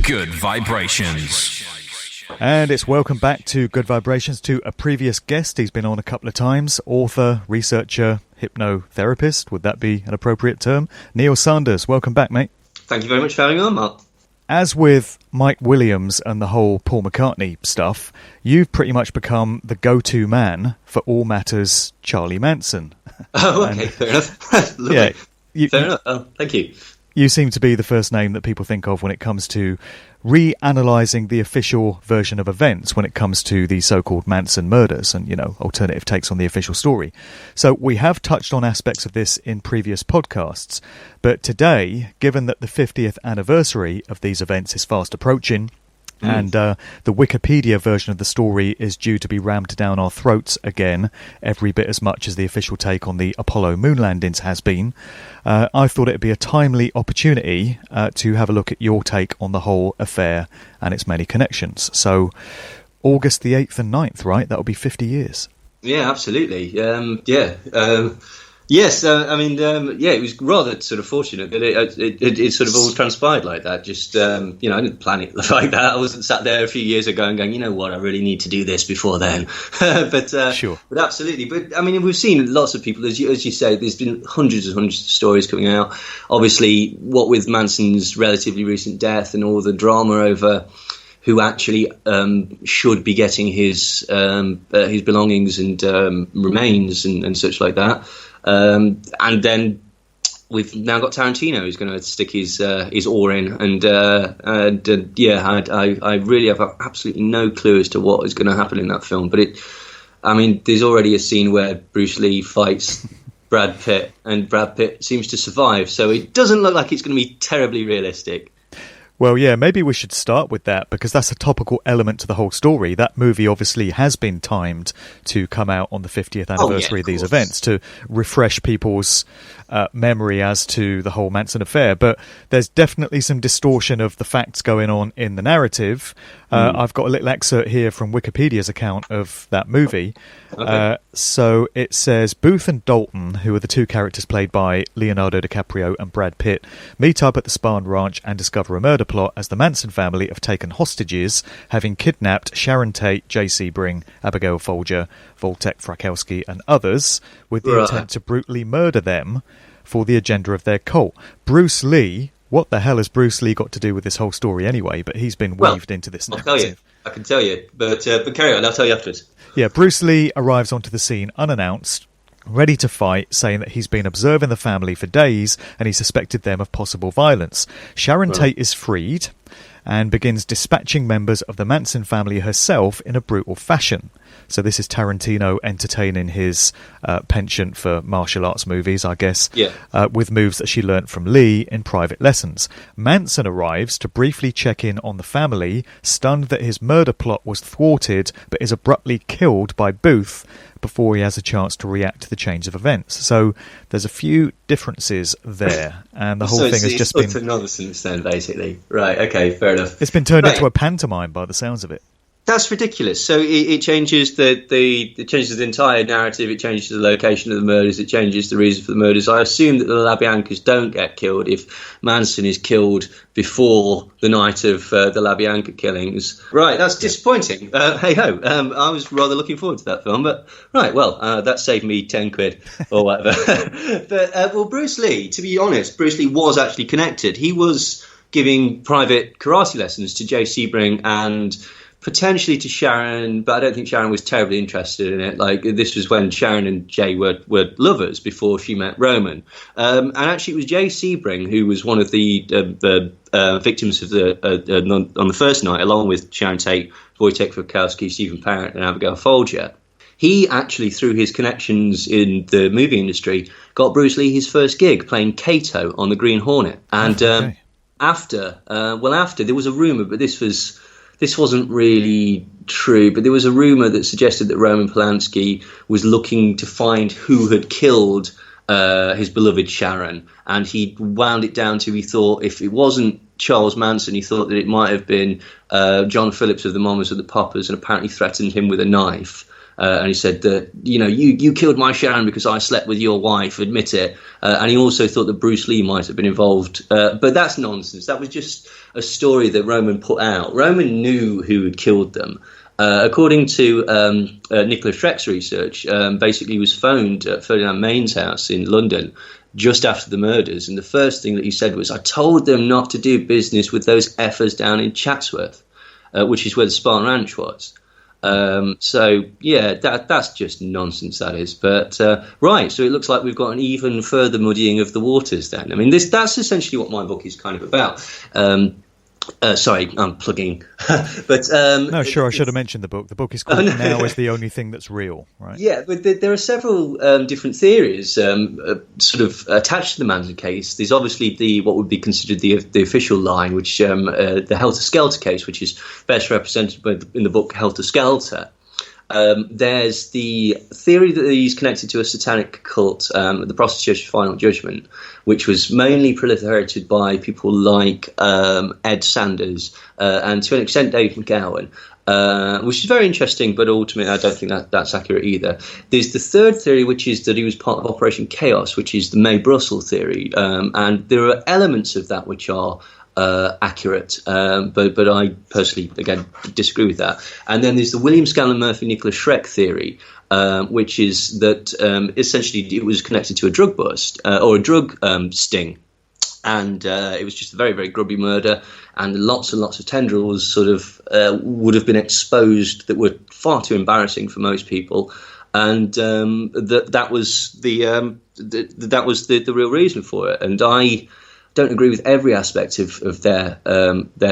Good Vibrations. And it's welcome back to Good Vibrations to a previous guest. He's been on a couple of times. Author, researcher, hypnotherapist. Would that be an appropriate term? Neil Sanders, welcome back, mate. Thank you very much for having me on, Mark. As with Mike Williams and the whole Paul McCartney stuff, you've pretty much become the go-to man for all matters Charlie Manson. Oh, okay, fair enough. Yeah, fair enough. Oh, thank you. You seem to be the first name that people think of when it comes to reanalyzing the official version of events when it comes to the so-called Manson murders and, alternative takes on the official story. So we have touched on aspects of this in previous podcasts, but today, given that the 50th anniversary of these events is fast approaching, and the Wikipedia version of the story is due to be rammed down our throats again, every bit as much as the official take on the Apollo moon landings has been. I thought it would be a timely opportunity to have a look at your take on the whole affair and its many connections. So, August the 8th and 9th, right? That'll be 50 years. Yeah, absolutely. Yes, it was rather sort of fortunate that it sort of all transpired like that. Just, I didn't plan it like that. I wasn't sat there a few years ago and going, you know what, I really need to do this before then. Sure. But absolutely. But, I mean, we've seen lots of people, as you say, there's been hundreds and hundreds of stories coming out. Obviously, what with Manson's relatively recent death and all the drama over who actually should be getting his belongings and remains and such like that. And then we've now got Tarantino who's going to stick his oar in, I really have absolutely no clue as to what is going to happen in that film. But there's already a scene where Bruce Lee fights Brad Pitt, and Brad Pitt seems to survive, so it doesn't look like it's going to be terribly realistic. Well, yeah, maybe we should start with that because that's a topical element to the whole story. That movie obviously has been timed to come out on the 50th anniversary of these events to refresh people's memory as to the whole Manson affair. But there's definitely some distortion of the facts going on in the narrative. I've got a little excerpt here from Wikipedia's account of that movie. Okay. So it says, Booth and Dalton, who are the two characters played by Leonardo DiCaprio and Brad Pitt, meet up at the Spahn Ranch and discover a murder plot as the Manson family have taken hostages, having kidnapped Sharon Tate, J.C. Bring, Abigail Folger, Voltek Frykowski and others with the intent to brutally murder them for the agenda of their cult. Bruce Lee, what the hell has Bruce Lee got to do with this whole story anyway? But he's been weaved into this narrative. I'll tell you. I can tell you. But carry on, I'll tell you afterwards. Yeah, Bruce Lee arrives onto the scene unannounced, ready to fight, saying that he's been observing the family for days and he suspected them of possible violence. Sharon Tate is freed and begins dispatching members of the Manson family herself in a brutal fashion. So this is Tarantino entertaining his penchant for martial arts movies, I guess, with moves that she learnt from Lee in private lessons. Manson arrives to briefly check in on the family, stunned that his murder plot was thwarted, but is abruptly killed by Booth before he has a chance to react to the change of events. So there's a few differences there, and the whole thing has just been nonsense then, basically. Right, okay, fair enough. It's been turned into a pantomime by the sounds of it. That's ridiculous. So it changes it changes the entire narrative. It changes the location of the murders. It changes the reason for the murders. I assume that the LaBiancas don't get killed if Manson is killed before the night of the LaBianca killings. Right, that's disappointing. Hey ho, I was rather looking forward to that film, but right, well, that saved me 10 quid or whatever. But Bruce Lee, to be honest, Bruce Lee was actually connected. He was giving private karate lessons to Jay Sebring and potentially to Sharon, but I don't think Sharon was terribly interested in it. Like, this was when Sharon and Jay were lovers before she met Roman. And actually, it was Jay Sebring who was one of the victims of on the first night, along with Sharon Tate, Wojtek Frykowski, Stephen Parent, and Abigail Folger. He actually, through his connections in the movie industry, got Bruce Lee his first gig playing Kato on the Green Hornet. And after there was a rumour, but this wasn't really true, but there was a rumour that suggested that Roman Polanski was looking to find who had killed his beloved Sharon, and he wound it down to, he thought if it wasn't Charles Manson, he thought that it might have been John Phillips of the Mamas and the Poppers, and apparently threatened him with a knife. And he said that, you killed my Sharon because I slept with your wife, admit it. And he also thought that Bruce Lee might have been involved. But that's nonsense. That was just a story that Roman put out. Roman knew who had killed them. According to Nicholas Schreck's research, basically he was phoned at Ferdinand Main's house in London just after the murders. And the first thing that he said was, I told them not to do business with those effers down in Chatsworth, which is where the Spartan Ranch was. So, yeah, that's just nonsense, that is. But, right, so it looks like we've got an even further muddying of the waters then. I mean, that's essentially what my book is kind of about. Sorry, I'm plugging. But no, sure, I should have mentioned the book. The book is called Now is the Only Thing That's Real, right? Yeah, but there are several different theories sort of attached to the Manson case. There's obviously what would be considered the official line, which the Helter Skelter case, which is best represented in the book Helter Skelter. There's the theory that he's connected to a satanic cult, the Prostitution Final Judgment, which was mainly proliferated by people like Ed Sanders and to an extent Dave McGowan, which is very interesting, but ultimately I don't think that's accurate either. There's the third theory, which is that he was part of Operation Chaos, which is the May Brussel theory, and there are elements of that which are accurate, but I personally, again, disagree with that. And then there's the William Scanlon Murphy Nicholas Schreck theory, which is that essentially it was connected to a drug bust or a drug sting, and it was just a very, very grubby murder, and lots and lots of tendrils sort of would have been exposed that were far too embarrassing for most people. And that was the real reason for it. And I don't agree with every aspect of their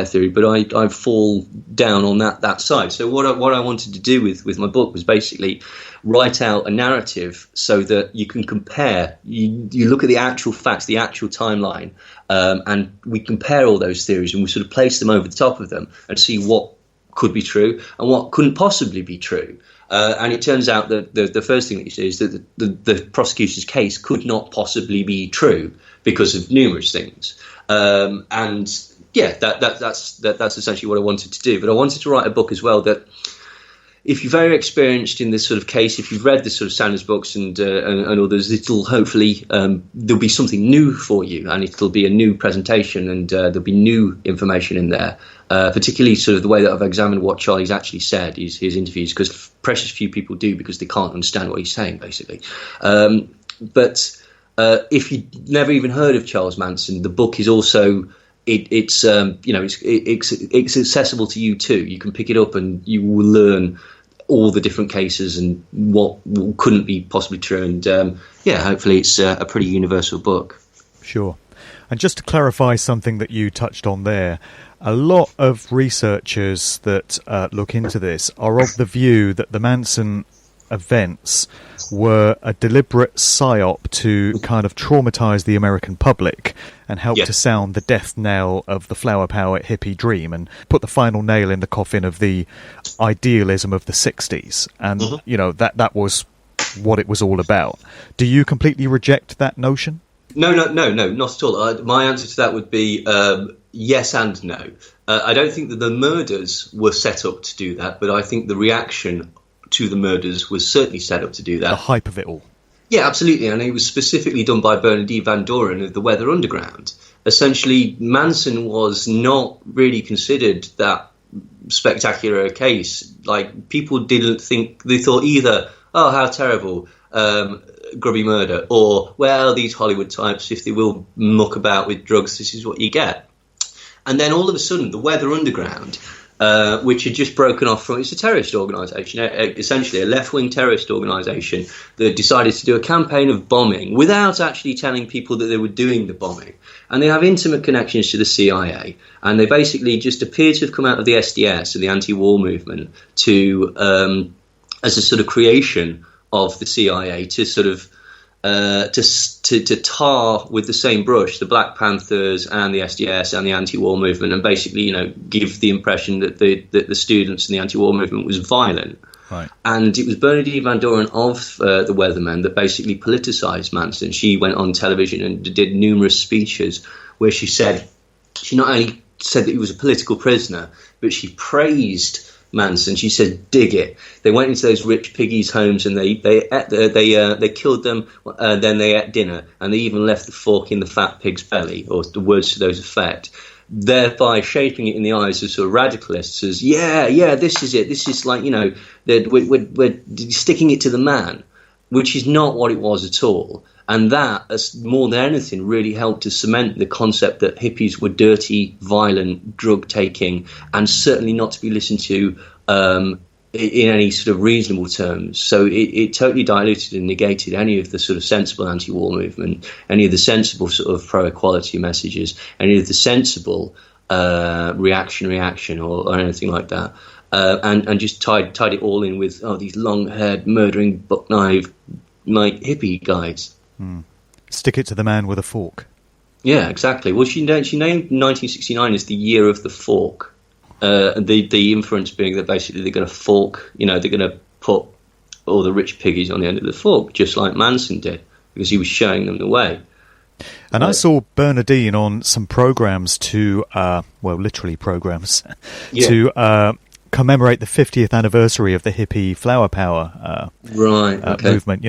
theory, but I fall down on that side. So what I wanted to do with my book was basically write out a narrative so that you can compare. You look at the actual facts, the actual timeline, and we compare all those theories and we sort of place them over the top of them and see what could be true and what couldn't possibly be true. And it turns out that the first thing that you see is that the prosecution's case could not possibly be true because of numerous things. And yeah, that's essentially what I wanted to do. But I wanted to write a book as well that, if you're very experienced in this sort of case, if you've read the sort of Sanders books and others, it'll hopefully there'll be something new for you, and it'll be a new presentation, and there'll be new information in there. Particularly sort of the way that I've examined what Charlie's actually said, his interviews, because precious few people do because they can't understand what he's saying, basically. But if you've never even heard of Charles Manson, the book is also it's accessible to you too. You can pick it up and you will learn all the different cases and what couldn't be possibly true. And hopefully it's a pretty universal book. Sure. And just to clarify something that you touched on there, a lot of researchers that look into this are of the view that the Manson events were a deliberate psy-op to kind of traumatise the American public and help to sound the death knell of the flower power hippie dream and put the final nail in the coffin of the idealism of the 60s. And, that was what it was all about. Do you completely reject that notion? No, not at all. My answer to that would be yes and no. I don't think that the murders were set up to do that, but I think the reaction to the murders was certainly set up to do that. The hype of it all. Yeah, absolutely. And it was specifically done by Bernadette Van Doren of the Weather Underground. Essentially, Manson was not really considered that spectacular a case. Like, people didn't think, they thought either, oh, how terrible, grubby murder, or, well, these Hollywood types, if they will muck about with drugs, this is what you get. And then all of a sudden, the Weather Underground, which had just broken off from, it's a terrorist organisation, essentially a left-wing terrorist organisation that decided to do a campaign of bombing without actually telling people that they were doing the bombing. And they have intimate connections to the CIA, and they basically just appear to have come out of the SDS, or the anti-war movement, to as a sort of creation of the CIA to sort of to tar with the same brush the Black Panthers and the SDS and the anti-war movement, and basically, give the impression that the students in the anti-war movement was violent. Right. And it was Bernadette Van Doren of the Weathermen that basically politicised Manson. She went on television and did numerous speeches where she not only said that he was a political prisoner, but she praised Manson. She said, dig it. They went into those rich piggies' homes and they killed them. Then they ate dinner, and they even left the fork in the fat pig's belly, or the words to those effect, thereby shaping it in the eyes of sort of radicalists as, this is it. This is like, that we're sticking it to the man, which is not what it was at all. And that, as more than anything, really helped to cement the concept that hippies were dirty, violent, drug-taking, and certainly not to be listened to in any sort of reasonable terms. So it totally diluted and negated any of the sort of sensible anti-war movement, any of the sensible sort of pro-equality messages, any of the sensible reaction or anything like that. And just tied it all in with these long-haired, murdering, buck-knife, like hippie guys. Stick it to the man with a fork. Yeah, exactly. Well, she named 1969 as the year of the fork. The inference being that basically they're going to fork, they're going to put all the rich piggies on the end of the fork, just like Manson did, because he was showing them the way. And I saw Bernardine on some programs to, literally programs, to commemorate the 50th anniversary of the hippie flower power movement.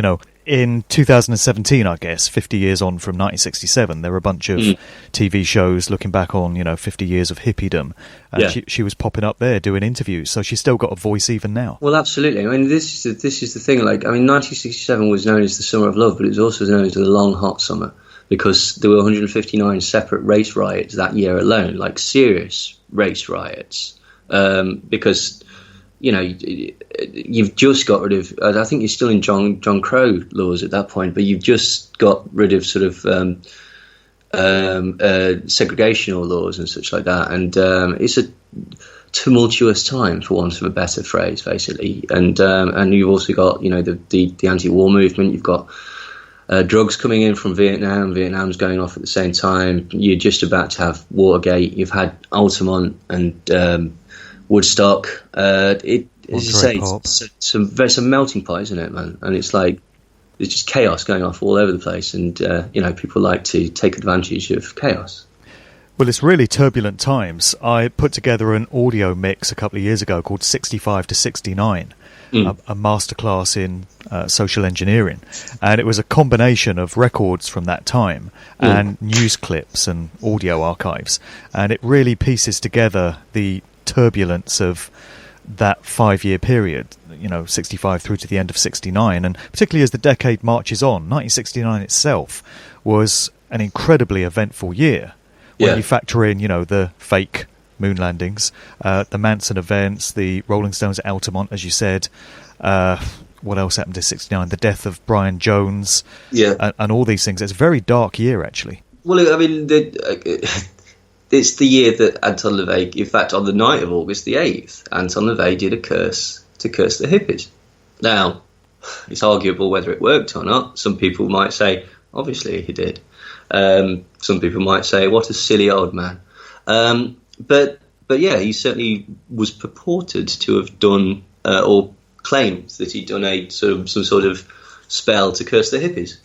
In 2017, I guess, 50 years on from 1967, there were a bunch of TV shows looking back on, 50 years of hippiedom. And she was popping up there doing interviews, so she's still got a voice even now. Well, absolutely. I mean, this is the thing. 1967 was known as the Summer of Love, but it was also known as the Long Hot Summer, because there were 159 separate race riots that year alone, like serious race riots, because you've just got rid of, I think you're still in John Crow laws at that point, but you've just got rid of sort of segregational laws and such like that. And it's a tumultuous time, for want of a better phrase, basically. And you've also got, the anti-war movement. You've got drugs coming in from Vietnam. Vietnam's going off at the same time. You're just about to have Watergate. You've had Altamont and Woodstock. As you say, it's some melting pot, isn't it, man? And it's like there's just chaos going off all over the place, and people like to take advantage of chaos. Well, it's really turbulent times. I put together an audio mix a couple of years ago called 65 to 69, a masterclass in social engineering, and it was a combination of records from that time and news clips and audio archives, and it really pieces together the turbulence of that 5-year period, 65 through to the end of 69, and particularly as the decade marches on, 1969 itself was an incredibly eventful year when you factor in, the fake moon landings, the Manson events, the Rolling Stones at Altamont, as you said. What else happened to 69? The death of Brian Jones, and all these things. It's a very dark year, actually. Well, I mean, it's the year that Anton LaVey, in fact, on the night of August the 8th, Anton LaVey did a curse to curse the hippies. Now, it's arguable whether it worked or not. Some people might say, obviously he did. Some people might say, what a silly old man. But yeah, he certainly was purported to have done, or claimed that he'd done some sort of spell to curse the hippies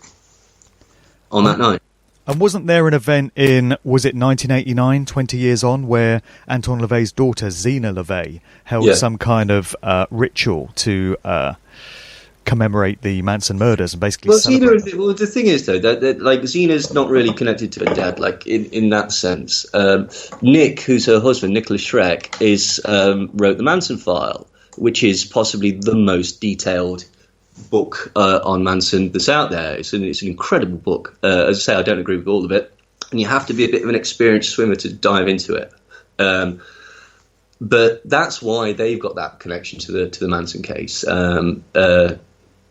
on that night. And wasn't there an event in, was it 1989, 20 years on, where Anton LaVey's daughter, Zena LaVey, held some kind of ritual to commemorate the Manson murders and basically celebrate them? Well, the thing is, though, that Zena's not really connected to her dad, in that sense. Nick, who's her husband, Nicholas Schreck, wrote the Manson File, which is possibly the most detailed book on Manson that's out there. It's an incredible book. As I say, I don't agree with all of it, and you have to be a bit of an experienced swimmer to dive into it. But that's why they've got that connection to the Manson case.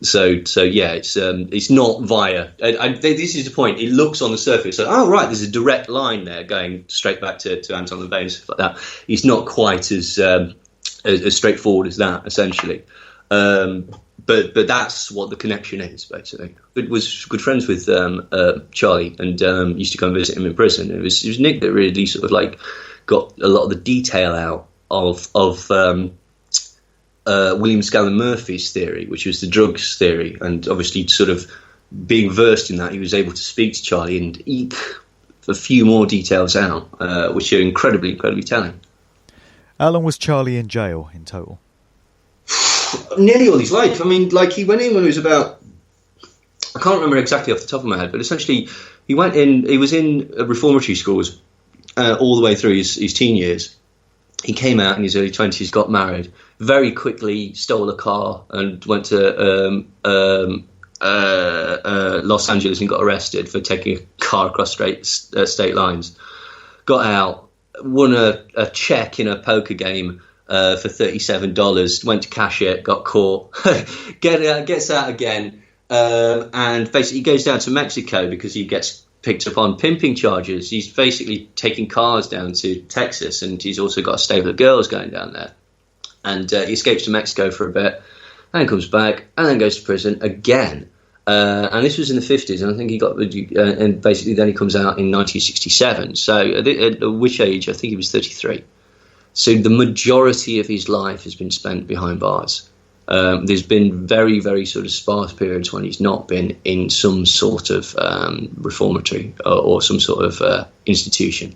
So yeah, it's not via. This is the point. It looks on the surface, so right, there's a direct line there going straight back to Anton LaVey and stuff like that. It's not quite as straightforward as that, essentially. But that's what the connection is, basically. It was good friends with Charlie, and used to come and visit him in prison. It was Nick that really sort of got a lot of the detail out of William Scanlon Murphy's theory, which was the drugs theory, and obviously sort of being versed in that, he was able to speak to Charlie and eke a few more details out, which are incredibly, incredibly telling. How long was Charlie in jail in total? Nearly all his life. I mean, like, he went in when he was about, I can't remember exactly off the top of my head, but essentially he was in reformatory schools all the way through his teen years. He came out in his early 20s, got married, very quickly stole a car and went to Los Angeles and got arrested for taking a car across state lines. Got out, won a check in a poker game for $37, went to cash it, got caught, gets out again, and basically goes down to Mexico because he gets picked up on pimping charges. He's basically taking cars down to Texas, and he's also got a stable of girls going down there. And he escapes to Mexico for a bit, and then comes back, and then goes to prison again. And this was in the 50s, and I think he got, and basically then he comes out in 1967. So at which age? I think he was 33. So the majority of his life has been spent behind bars. There's been very, very sort of sparse periods when he's not been in some sort of reformatory or some sort of institution.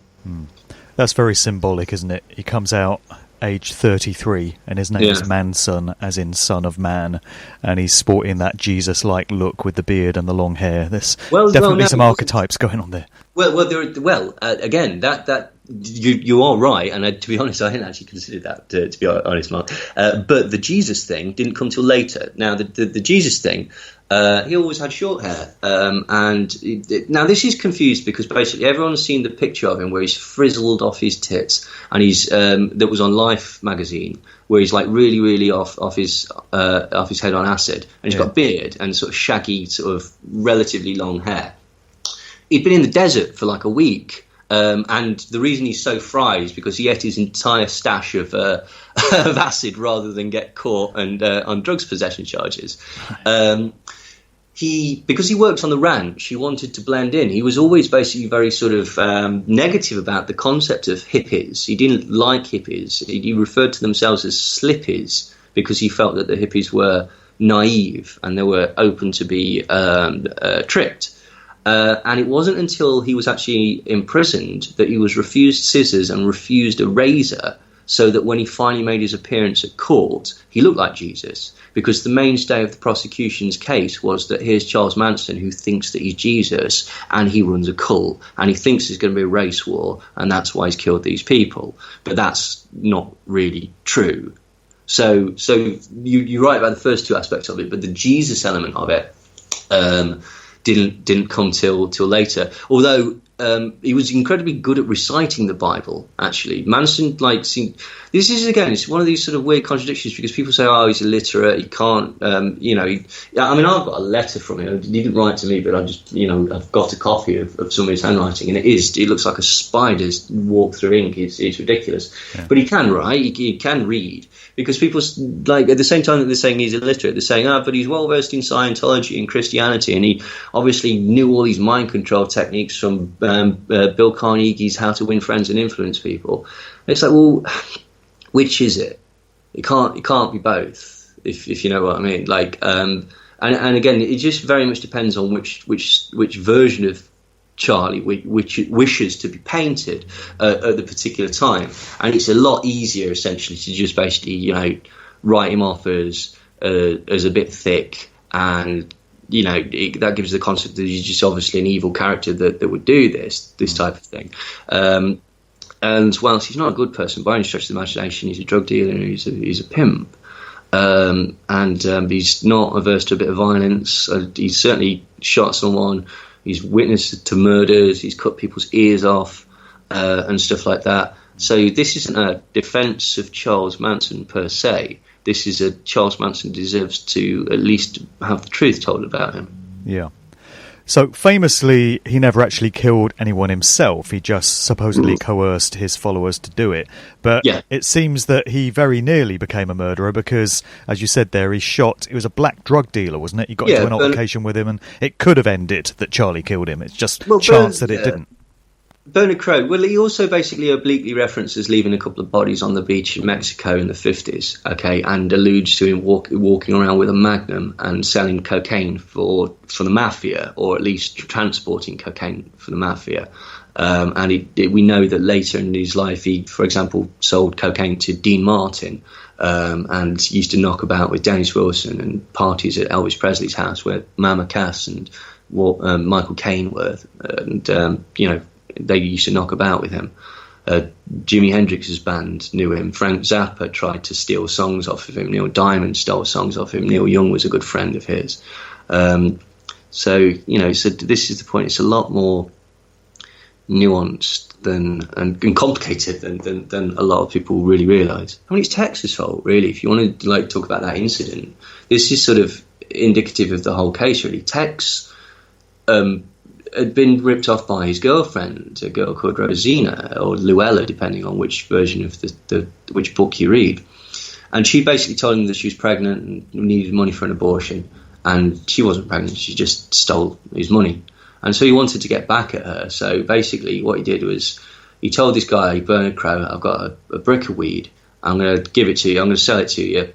That's very symbolic, isn't it? He comes out age 33 and his name is Manson, as in son of man, and he's sporting that Jesus-like look with the beard and the long hair. There's definitely some archetypes going on there. Again, that you are right, and to be honest, I hadn't actually considered that, to be honest, Mark. But the Jesus thing didn't come till later. Now, the Jesus thing, he always had short hair, now this is confused because basically everyone's seen the picture of him where he's frizzled off his tits, and he's that was on Life magazine, where he's like really, really off his head on acid, and he's got a beard and sort of shaggy, sort of relatively long hair. He'd been in the desert for like a week. And the reason he's so fried is because he ate his entire stash of acid rather than get caught and on drugs possession charges. Because he worked on the ranch, he wanted to blend in. He was always basically very sort of negative about the concept of hippies. He didn't like hippies. He referred to themselves as slippies because he felt that the hippies were naive and they were open to be tricked. And it wasn't until he was actually imprisoned that he was refused scissors and refused a razor, so that when he finally made his appearance at court, he looked like Jesus. Because the mainstay of the prosecution's case was that here's Charles Manson, who thinks that he's Jesus, and he runs a cult, and he thinks there's going to be a race war, and that's why he's killed these people. But that's not really true. So you're right about the first two aspects of it, but the Jesus element of it didn't come till later. Although he was incredibly good at reciting the Bible. Actually, Manson this is again, it's one of these sort of weird contradictions because people say, "Oh, he's illiterate. He can't." I mean, I've got a letter from him. He didn't write to me, but I've got a copy of some of his handwriting, and it looks like a spider's walk through ink. It's ridiculous, but he can write. He can read. Because people, like, at the same time that they're saying he's illiterate, they're saying, but he's well versed in Scientology and Christianity, and he obviously knew all these mind control techniques from Bill Carnegie's How to Win Friends and Influence People. And it's like, well, which is it? It can't be both, if you know what I mean. Like, and again, it just very much depends on which version of Charlie which wishes to be painted at the particular time, and it's a lot easier essentially to just basically write him off as a bit thick, and that gives the concept that he's just obviously an evil character that would do this type of thing. And whilst he's not a good person by any stretch of the imagination, he's a drug dealer and he's a pimp, and he's not averse to a bit of violence. He's certainly shot someone. He's witnessed to murders. He's cut people's ears off and stuff like that. So this isn't a defence of Charles Manson per se. This is a Charles Manson deserves to at least have the truth told about him. Yeah. So famously, he never actually killed anyone himself. He just supposedly coerced his followers to do it. But it seems that he very nearly became a murderer because, as you said there, it was a black drug dealer, wasn't it? He got into an altercation with him, and it could have ended that Charlie killed him. It's just chance that it didn't. Bernard Crowe, well, he also basically obliquely references leaving a couple of bodies on the beach in Mexico in the 50s, okay, and alludes to him walking around with a Magnum and selling cocaine for the Mafia, or at least transporting cocaine for the Mafia. And we know that later in his life, he, for example, sold cocaine to Dean Martin, and used to knock about with Dennis Wilson and parties at Elvis Presley's house where Mama Cass and Michael Caine were. And, they used to knock about with him. Jimi Hendrix's band knew him. Frank Zappa tried to steal songs off of him. Neil Diamond stole songs off him. Neil Young was a good friend of his. So this is the point. It's a lot more nuanced and complicated than a lot of people really realise. I mean, it's Tex's fault, really. If you want to talk about that incident, this is sort of indicative of the whole case, really. Tex had been ripped off by his girlfriend, a girl called Rosina, or Luella, depending on which version of which book you read. And she basically told him that she was pregnant and needed money for an abortion. And she wasn't pregnant, she just stole his money. And so he wanted to get back at her. So basically what he did was he told this guy, Bernard Crowe, I've got a brick of weed. I'm going to give it to you. I'm going to sell it to you.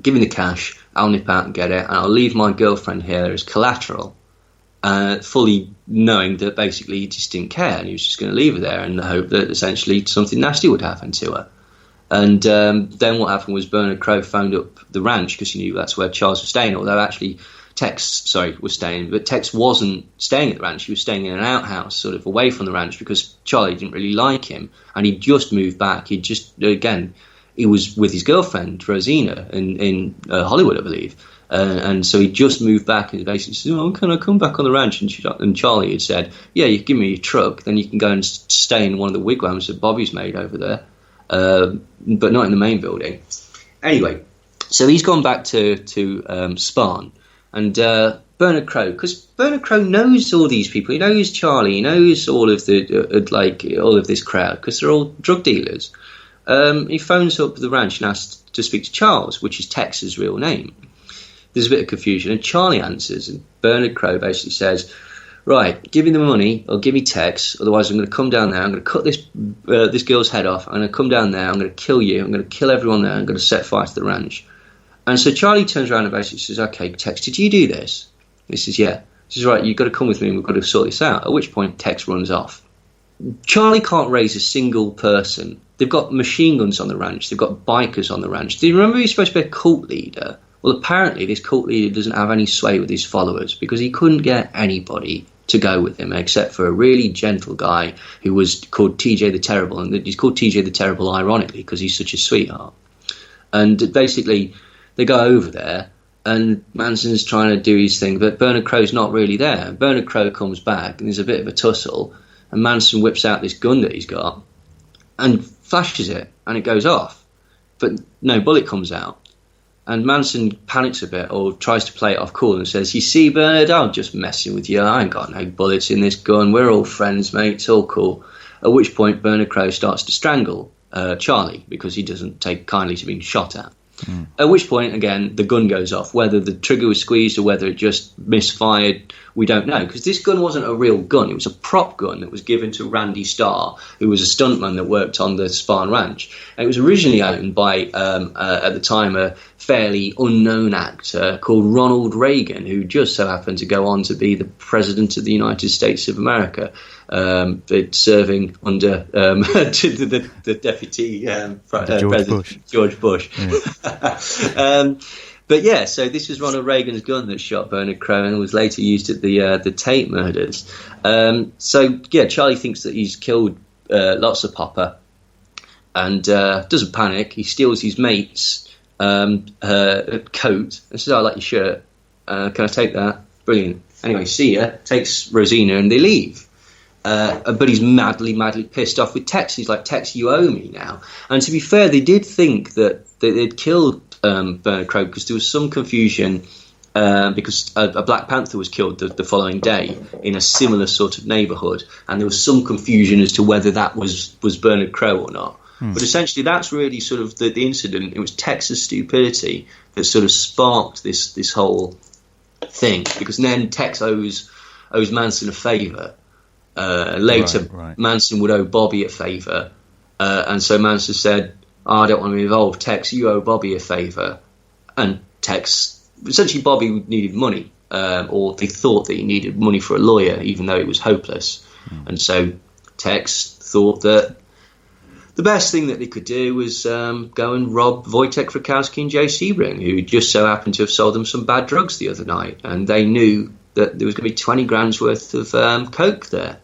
Give me the cash. I'll nip out and get it. And I'll leave my girlfriend here as collateral, fully knowing that basically he just didn't care. And he was just going to leave her there in the hope that essentially something nasty would happen to her. And then what happened was Bernard Crowe phoned up the ranch because he knew that's where Charles was staying, although actually Tex was staying, but Tex wasn't staying at the ranch. He was staying in an outhouse sort of away from the ranch because Charlie didn't really like him, and he'd just moved back. He was with his girlfriend Rosina in Hollywood, I believe, and so he just moved back and basically said, "Oh, can I come back on the ranch?" And Charlie had said, "Yeah, you give me your truck, then you can go and stay in one of the wigwams that Bobby's made over there, but not in the main building." Anyway, so he's gone back to Spahn. And Bernard Crowe, because Bernard Crowe knows all these people. He knows Charlie. He knows all of all of this crowd because they're all drug dealers. He phones up the ranch and asks to speak to Charles, which is Tex's real name. There's a bit of confusion, and Charlie answers, and Bernard Crowe basically says, "Right, give me the money or give me Tex. Otherwise, I'm going to come down there. I'm going to cut this girl's head off. I'm going to come down there. I'm going to kill you. I'm going to kill everyone there. I'm going to set fire to the ranch." And so Charlie turns around and basically says, "Okay, Tex, did you do this?" He says, "Yeah." He says, "Right, you've got to come with me and we've got to sort this out." At which point Tex runs off. Charlie can't raise a single person. They've got machine guns on the ranch. They've got bikers on the ranch. Do you remember he's supposed to be a cult leader? Well, apparently this cult leader doesn't have any sway with his followers because he couldn't get anybody to go with him except for a really gentle guy who was called TJ the Terrible. And he's called TJ the Terrible ironically because he's such a sweetheart. And basically they go over there, and Manson's trying to do his thing, but Bernard Crowe's not really there. Bernard Crowe comes back, and there's a bit of a tussle, and Manson whips out this gun that he's got and flashes it, and it goes off. But no bullet comes out. And Manson panics a bit, or tries to play it off cool, and says, "You see, Bernard, I'm just messing with you. I ain't got no bullets in this gun. We're all friends, mate. It's all cool." At which point Bernard Crowe starts to strangle Charlie, because he doesn't take kindly to being shot at. At which point, again, the gun goes off. Whether the trigger was squeezed or whether it just misfired, we don't know. Because this gun wasn't a real gun. It was a prop gun that was given to Randy Starr, who was a stuntman that worked on the Spahn Ranch. And it was originally owned by, at the time, a fairly unknown actor called Ronald Reagan, who just so happened to go on to be the President of the United States of America, serving under the deputy President George Bush. Yeah. But yeah, so this was Ronald Reagan's gun that shot Bernard Crowe and was later used at the Tate murders. So yeah, Charlie thinks that he's killed lots of popper and doesn't panic. He steals his mate's coat and says, "I like your shirt. Can I take that?" Brilliant. Anyway, see ya. Takes Rosina and they leave. But he's madly pissed off with Tex. He's like, "Tex, you owe me now." And to be fair, they did think that they'd killed Bernard Crowe because there was some confusion because a Black Panther was killed the following day in a similar sort of neighbourhood, and there was some confusion as to whether that was Bernard Crowe or not. But essentially, that's really sort of the incident. It was Tex's stupidity that sort of sparked this whole thing, because then Tex owes Manson a favour. Later, right. Manson would owe Bobby a favour, and so Manson said, "I don't want to be involved. Tex, you owe Bobby a favour." And Tex, essentially Bobby needed money, or they thought that he needed money for a lawyer, even though it was hopeless. And so Tex thought that the best thing that they could do was go and rob Wojtek Krakowski and Jay Sebring, who just so happened to have sold them some bad drugs the other night. And they knew that there was going to be 20 grand's worth of coke there.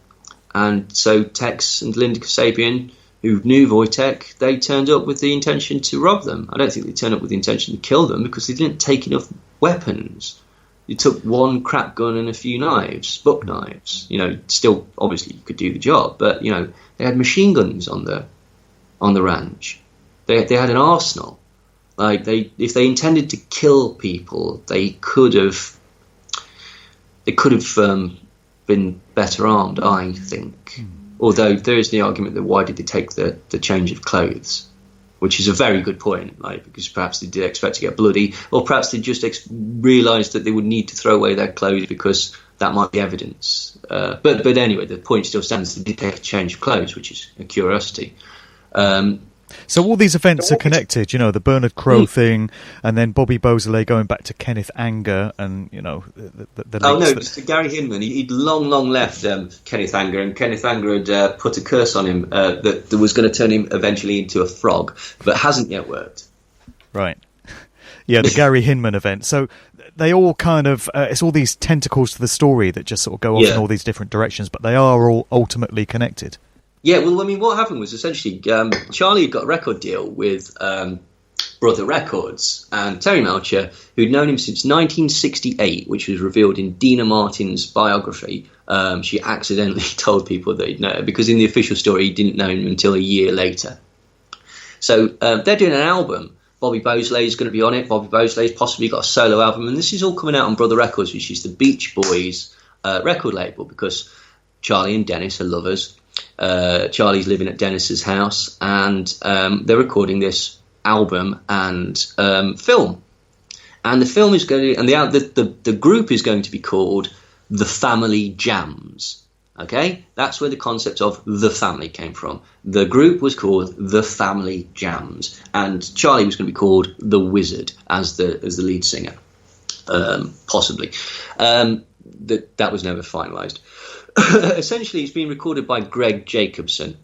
And so Tex and Linda Kasabian, who knew Wojtek, they turned up with the intention to rob them. I don't think they turned up with the intention to kill them because they didn't take enough weapons. They took one crap gun and a few knives, buck knives. Still, obviously, you could do the job, but, they had machine guns on the ranch. They had an arsenal. If they intended to kill people, they could have been better armed, I think. Although there is the argument that why did they take the change of clothes, which is a very good point, because perhaps they did expect to get bloody, or perhaps they just realised that they would need to throw away their clothes because that might be evidence. But anyway, the point still stands. They did take a change of clothes, which is a curiosity. So all these events are connected, the Bernard Crowe thing, and then Bobby Beausoleil going back to Kenneth Anger, and the oh no, Mr. Gary Hinman, he'd long left Kenneth Anger, and Kenneth Anger had put a curse on him that was going to turn him eventually into a frog, but hasn't yet worked. Right. Yeah, the Gary Hinman event. So they all kind of it's all these tentacles to the story that just sort of go off in all these different directions, but they are all ultimately connected. Yeah, well, I mean, what happened was essentially Charlie had got a record deal with Brother Records, and Terry Melcher, who'd known him since 1968, which was revealed in Dina Martin's biography. She accidentally told people that he'd known, because in the official story he didn't know him until a year later. So they're doing an album. Bobby Beausoleil's going to be on it. Bobby Beausoleil's possibly got a solo album, and this is all coming out on Brother Records, which is the Beach Boys record label, because Charlie and Dennis are lovers. Charlie's living at Dennis's house, and they're recording this album and film. And the film is going to, and the group is going to be called The Family Jams. Okay, that's where the concept of the family came from. The group was called The Family Jams, and Charlie was going to be called The Wizard as the lead singer, possibly. That was never finalised. Essentially, it's been recorded by Greg Jacobson.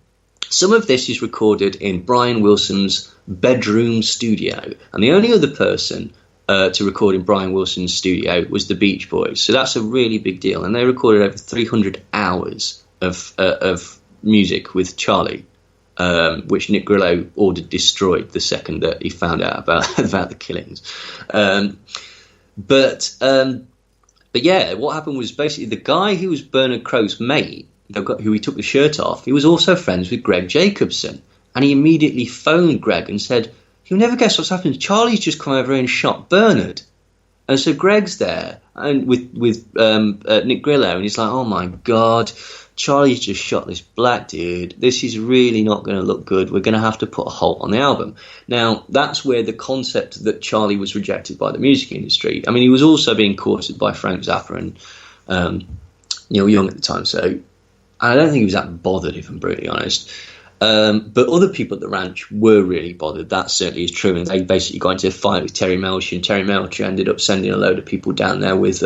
Some of this is recorded in Brian Wilson's bedroom studio, and the only other person to record in Brian Wilson's studio was the Beach Boys. So that's a really big deal, and they recorded over 300 hours of music with Charlie, which Nick Grillo ordered destroyed the second that he found out about the killings. But yeah, what happened was basically the guy who was Bernard Crowe's mate, who he took the shirt off, he was also friends with Greg Jacobson. And he immediately phoned Greg and said, "You'll never guess what's happened. Charlie's just come over and shot Bernard." And so Greg's there and with Nick Grillo, and he's like, "Oh my God, Charlie's just shot this black dude. This is really not going to look good. We're going to have to put a halt on the album." Now, that's where the concept that Charlie was rejected by the music industry. I mean, he was also being courted by Frank Zappa and Neil Young at the time, so I don't think he was that bothered, if I'm brutally honest. But other people at the ranch were really bothered. That certainly is true. And they basically got into a fight with Terry Melcher, and Terry Melcher ended up sending a load of people down there with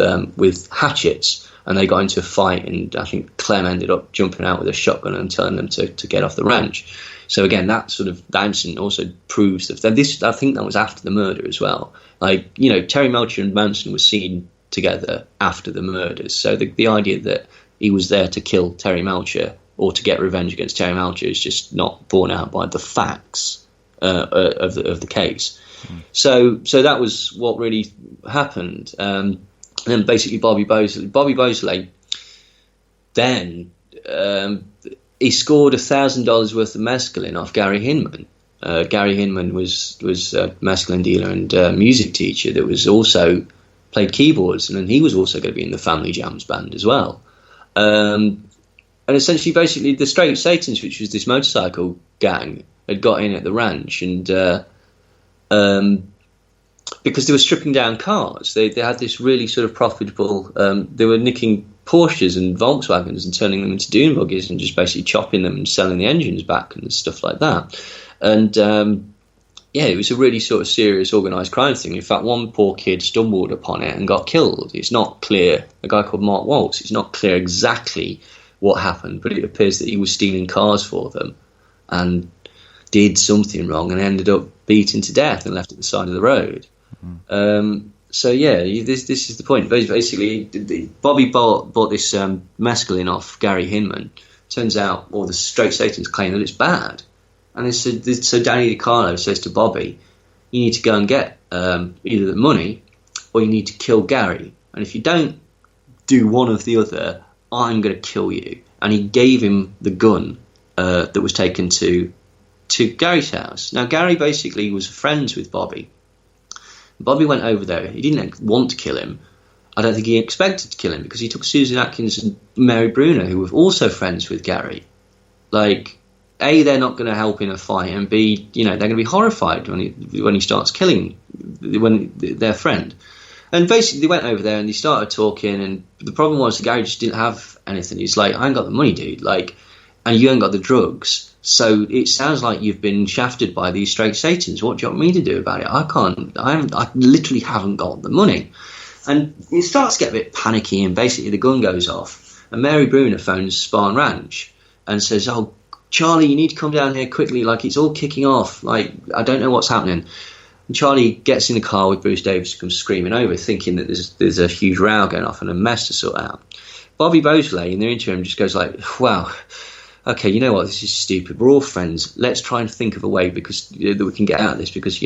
hatchets. And they got into a fight, and I think Clem ended up jumping out with a shotgun and telling them to get off the ranch. So again, that incident also proves that this. I think that was after the murder as well. Terry Melcher and Manson were seen together after the murders. So the idea that he was there to kill Terry Melcher or to get revenge against Terry Melcher is just not borne out by the facts of the case. So that was what really happened. And then basically Bobby Beausoleil then he scored $1,000 worth of mescaline off Gary Hinman. Gary Hinman was a mescaline dealer and music teacher that was also played keyboards, and he was also going to be in the Family Jams band as well. And essentially, basically, the Straight Satans, which was this motorcycle gang, had got in at the ranch, and because they were stripping down cars, they had this really sort of profitable. They were nicking Porsches and Volkswagens and turning them into dune buggies and just basically chopping them and selling the engines back and stuff like that. And it was a really sort of serious organised crime thing. In fact, one poor kid stumbled upon it and got killed. It's not clear. A guy called Mark Waltz. It's not clear exactly what happened, but it appears that he was stealing cars for them and did something wrong and ended up beaten to death and left at the side of the road. So yeah, this is the point. Basically, Bobby bought this mescaline off Gary Hinman. Turns out all the straight Satans claim that it's bad. And so Danny DiCarlo says to Bobby, you need to go and get either the money or you need to kill Gary. And if you don't do one or the other, I'm going to kill you. And he gave him the gun that was taken to Gary's house. Now, Gary basically was friends with Bobby. Bobby went over there. He didn't want to kill him. I don't think he expected to kill him because he took Susan Atkins and Mary Brynner, who were also friends with Gary. Like, A, they're not going to help in a fight, and B, they're going to be horrified when he starts killing their friend. And basically, they went over there and they started talking, and the problem was Gary just didn't have anything. He's like, I ain't got the money, dude. Like, and you ain't got the drugs. So it sounds like you've been shafted by these straight Satans. What do you want me to do about it? I literally haven't got the money. And it starts to get a bit panicky, and basically the gun goes off. And Mary Brunner phones Spahn Ranch and says, oh, Charlie, you need to come down here quickly. Like, it's all kicking off. Like, I don't know what's happening. And Charlie gets in the car with Bruce Davis and comes screaming over, thinking that there's a huge row going off and a mess to sort out. Bobby Beausoleil, in the interim, just goes like, wow, okay, you know what, this is stupid. We're all friends. Let's try and think of a way that we can get out of this because,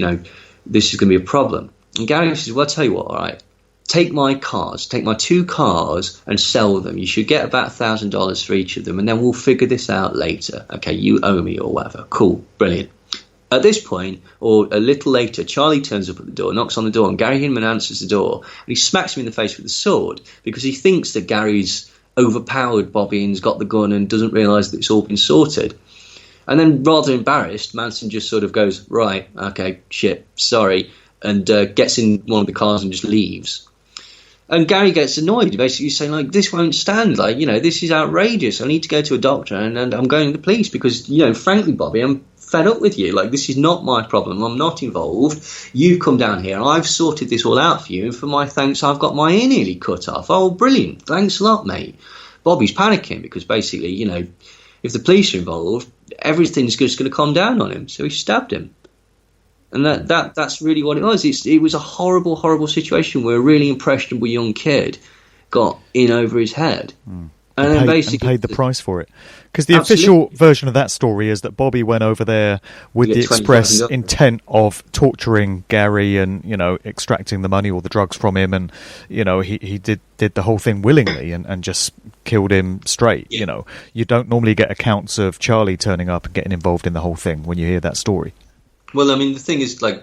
this is going to be a problem. And Gary says, well, I'll tell you what, all right, take my 2 cars and sell them. You should get about $1,000 for each of them, and then we'll figure this out later. Okay, you owe me or whatever. Cool, brilliant. At this point, or a little later, Charlie turns up at the door, knocks on the door, and Gary Hinman answers the door, and he smacks him in the face with a sword because he thinks that Gary's overpowered Bobby and's got the gun and doesn't realise that it's all been sorted. And then, rather embarrassed, Manson just sort of goes, right, okay, shit, sorry, and gets in one of the cars and just leaves. And Gary gets annoyed, basically saying, like, this won't stand. Like, this is outrageous. I need to go to a doctor and I'm going to the police because, frankly, Bobby, I'm fed up with you. Like, this is not my problem. I'm not involved. You've come down here. I've sorted this all out for you. And for my thanks, I've got my ear nearly cut off. Oh, brilliant. Thanks a lot, mate. Bobby's panicking because basically, if the police are involved, everything's just going to calm down on him. So he stabbed him. And that's really what it was. It was a horrible, horrible situation where a really impressionable young kid got in over his head. And then basically paid the price for it. Because the official version of that story is that Bobby went over there with the express intent of torturing Gary and, extracting the money or the drugs from him. And, he did the whole thing willingly and just killed him straight. Yeah. You don't normally get accounts of Charlie turning up and getting involved in the whole thing when you hear that story. Well, I mean, the thing is, like,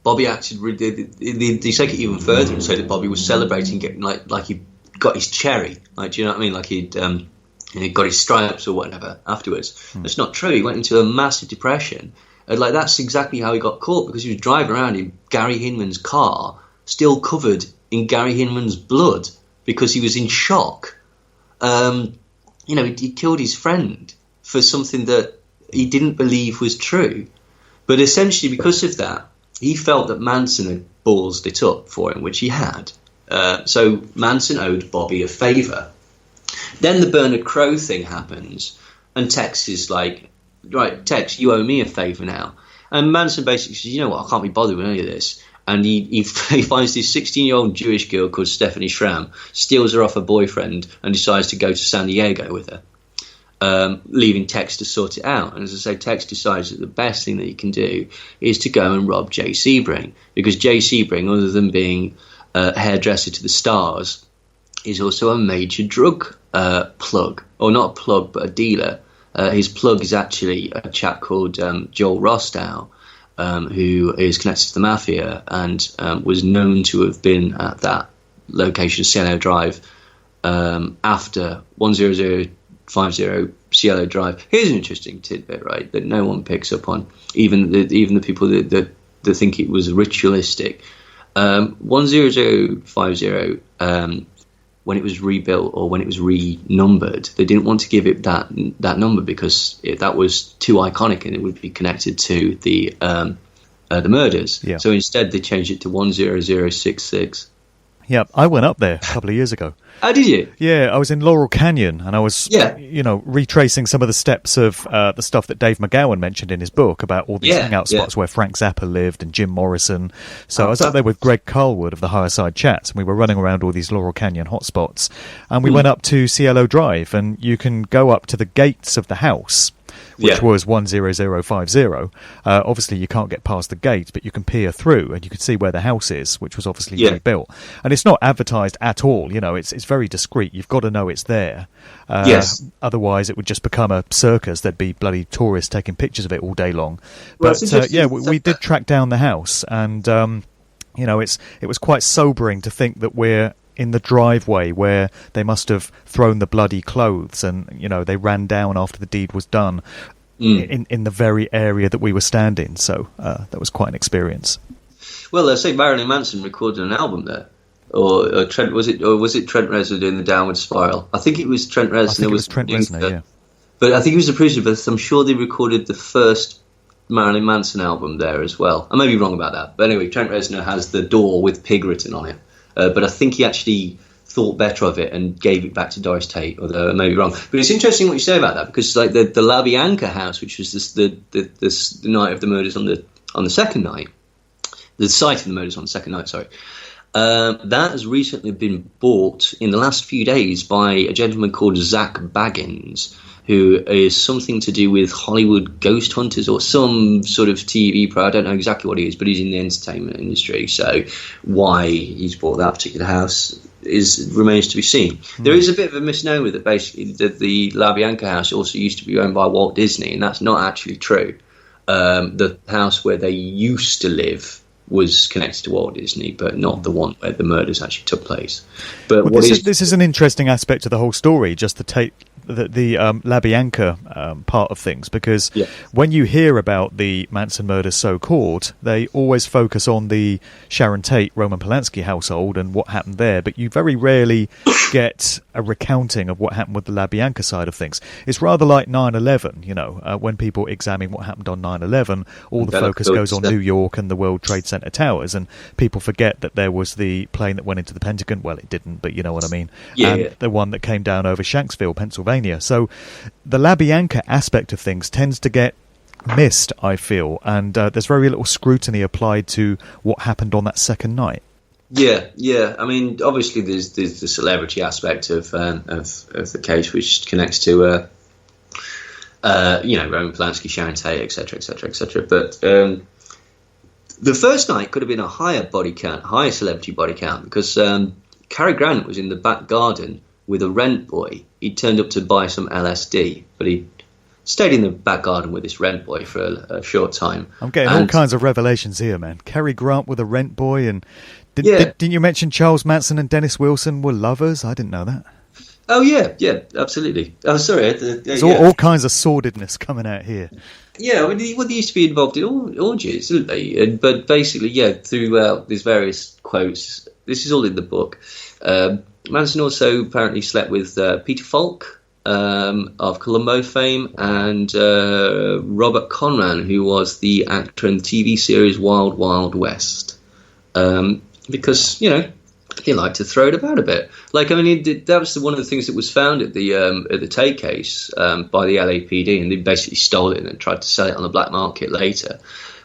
Bobby acted. They take it even further and say that Bobby was celebrating getting like he got his cherry. Like, do you know what I mean? Like he got his stripes or whatever afterwards. That's not true. He went into a massive depression. And, like, that's exactly how he got caught because he was driving around in Gary Hinman's car, still covered in Gary Hinman's blood because he was in shock. He killed his friend for something that he didn't believe was true. But essentially, because of that, he felt that Manson had ballsed it up for him, which he had. So Manson owed Bobby a favour. Then the Bernard Crowe thing happens, and Tex is like, right, Tex, you owe me a favour now. And Manson basically says, you know what, I can't be bothered with any of this. And he finds this 16-year-old Jewish girl called Stephanie Schramm, steals her off her boyfriend, and decides to go to San Diego with her. Leaving Tex to sort it out. And as I say, Tex decides that the best thing that he can do is to go and rob Jay Sebring, because Jay Sebring, other than being a hairdresser to the stars, is also a major drug plug, or not a plug, but a dealer. His plug is actually a chap called Joel Rostow, who is connected to the Mafia and was known to have been at that location, Cielo Drive, after 10050 Cielo Drive. Here's an interesting tidbit, right, that no one picks up on, even the people that think it was ritualistic. 10050, when it was rebuilt or when it was renumbered, they didn't want to give it that number because that was too iconic and it would be connected to the murders. Yeah. So instead, they changed it to 10066. Yeah, I went up there a couple of years ago. How did you? Yeah, I was in Laurel Canyon, and I was, retracing some of the steps of the stuff that Dave McGowan mentioned in his book about all these hangout spots where Frank Zappa lived and Jim Morrison. So I was up there with Greg Carlwood of the Higher Side Chats, and we were running around all these Laurel Canyon hotspots. And we went up to Cielo Drive, and you can go up to the gates of the house, which was 10050. Obviously, you can't get past the gate, but you can peer through, and you can see where the house is, which was obviously rebuilt. And it's not advertised at all. It's very discreet. You've got to know it's there. Otherwise, it would just become a circus. There'd be bloody tourists taking pictures of it all day long. But we did track down the house, and it was quite sobering to think that we're in the driveway where they must have thrown the bloody clothes, and they ran down after the deed was done in the very area that we were standing. So that was quite an experience. Well, they say Marilyn Manson recorded an album there, or Trent was it Trent Reznor doing the Downward Spiral? I think it was Trent Reznor. I think it was Trent Reznor, yeah. But I think he was the producer. But I'm sure they recorded the first Marilyn Manson album there as well. I may be wrong about that, but anyway, Trent Reznor has The Door with Pig written on it. But I think he actually thought better of it and gave it back to Doris Tate, although I may be wrong. But it's interesting what you say about that, because like the LaBianca house, which was the night of the murders on the second night, the site of the murders on the second night, sorry, that has recently been bought in the last few days by a gentleman called Zach Baggins, who is something to do with Hollywood Ghost Hunters or some sort of TV pro. I don't know exactly what he is, but he's in the entertainment industry. So why he's bought that particular house remains to be seen. There is a bit of a misnomer that basically the LaBianca house also used to be owned by Walt Disney, and that's not actually true. The house where they used to live was connected to Walt Disney, but not the one where the murders actually took place. But this is an interesting aspect of the whole story, just the LaBianca part of things, because when you hear about the Manson murders so-called, they always focus on the Sharon Tate, Roman Polanski household and what happened there, but you very rarely get a recounting of what happened with the LaBianca side of things. It's rather like 9/11, when people examine what happened on 9/11, all the focus goes on New York and the World Trade Center towers, and people forget that there was the plane that went into the Pentagon. Well, it didn't, but you know what I mean. The one that came down over Shanksville, Pennsylvania. So the LaBianca aspect of things tends to get missed, I feel, and there's very little scrutiny applied to what happened on that second night. Yeah. I mean, obviously, there's the celebrity aspect of the case, which connects to Roman Polanski, Sharon Tate, etc., etc., etc. But the first night could have been a higher body count, higher celebrity body count, because Cary Grant was in the back garden with a rent boy. He turned up to buy some LSD, but he stayed in the back garden with this rent boy for a short time. I'm getting all kinds of revelations here, man. Cary Grant with a rent boy, and didn't you mention Charles Manson and Dennis Wilson were lovers? I didn't know that. Oh, yeah, absolutely. Oh, sorry. There's all kinds of sordidness coming out here. Yeah, well, they used to be involved in orgies, didn't they? But basically, through these various quotes, this is all in the book. Manson also apparently slept with Peter Falk of Columbo fame, and Robert Conran, who was the actor in the TV series Wild Wild West. Because, they like to throw it about a bit. That was one of the things that was found at the Tate case by the LAPD, and they basically stole it and tried to sell it on the black market later,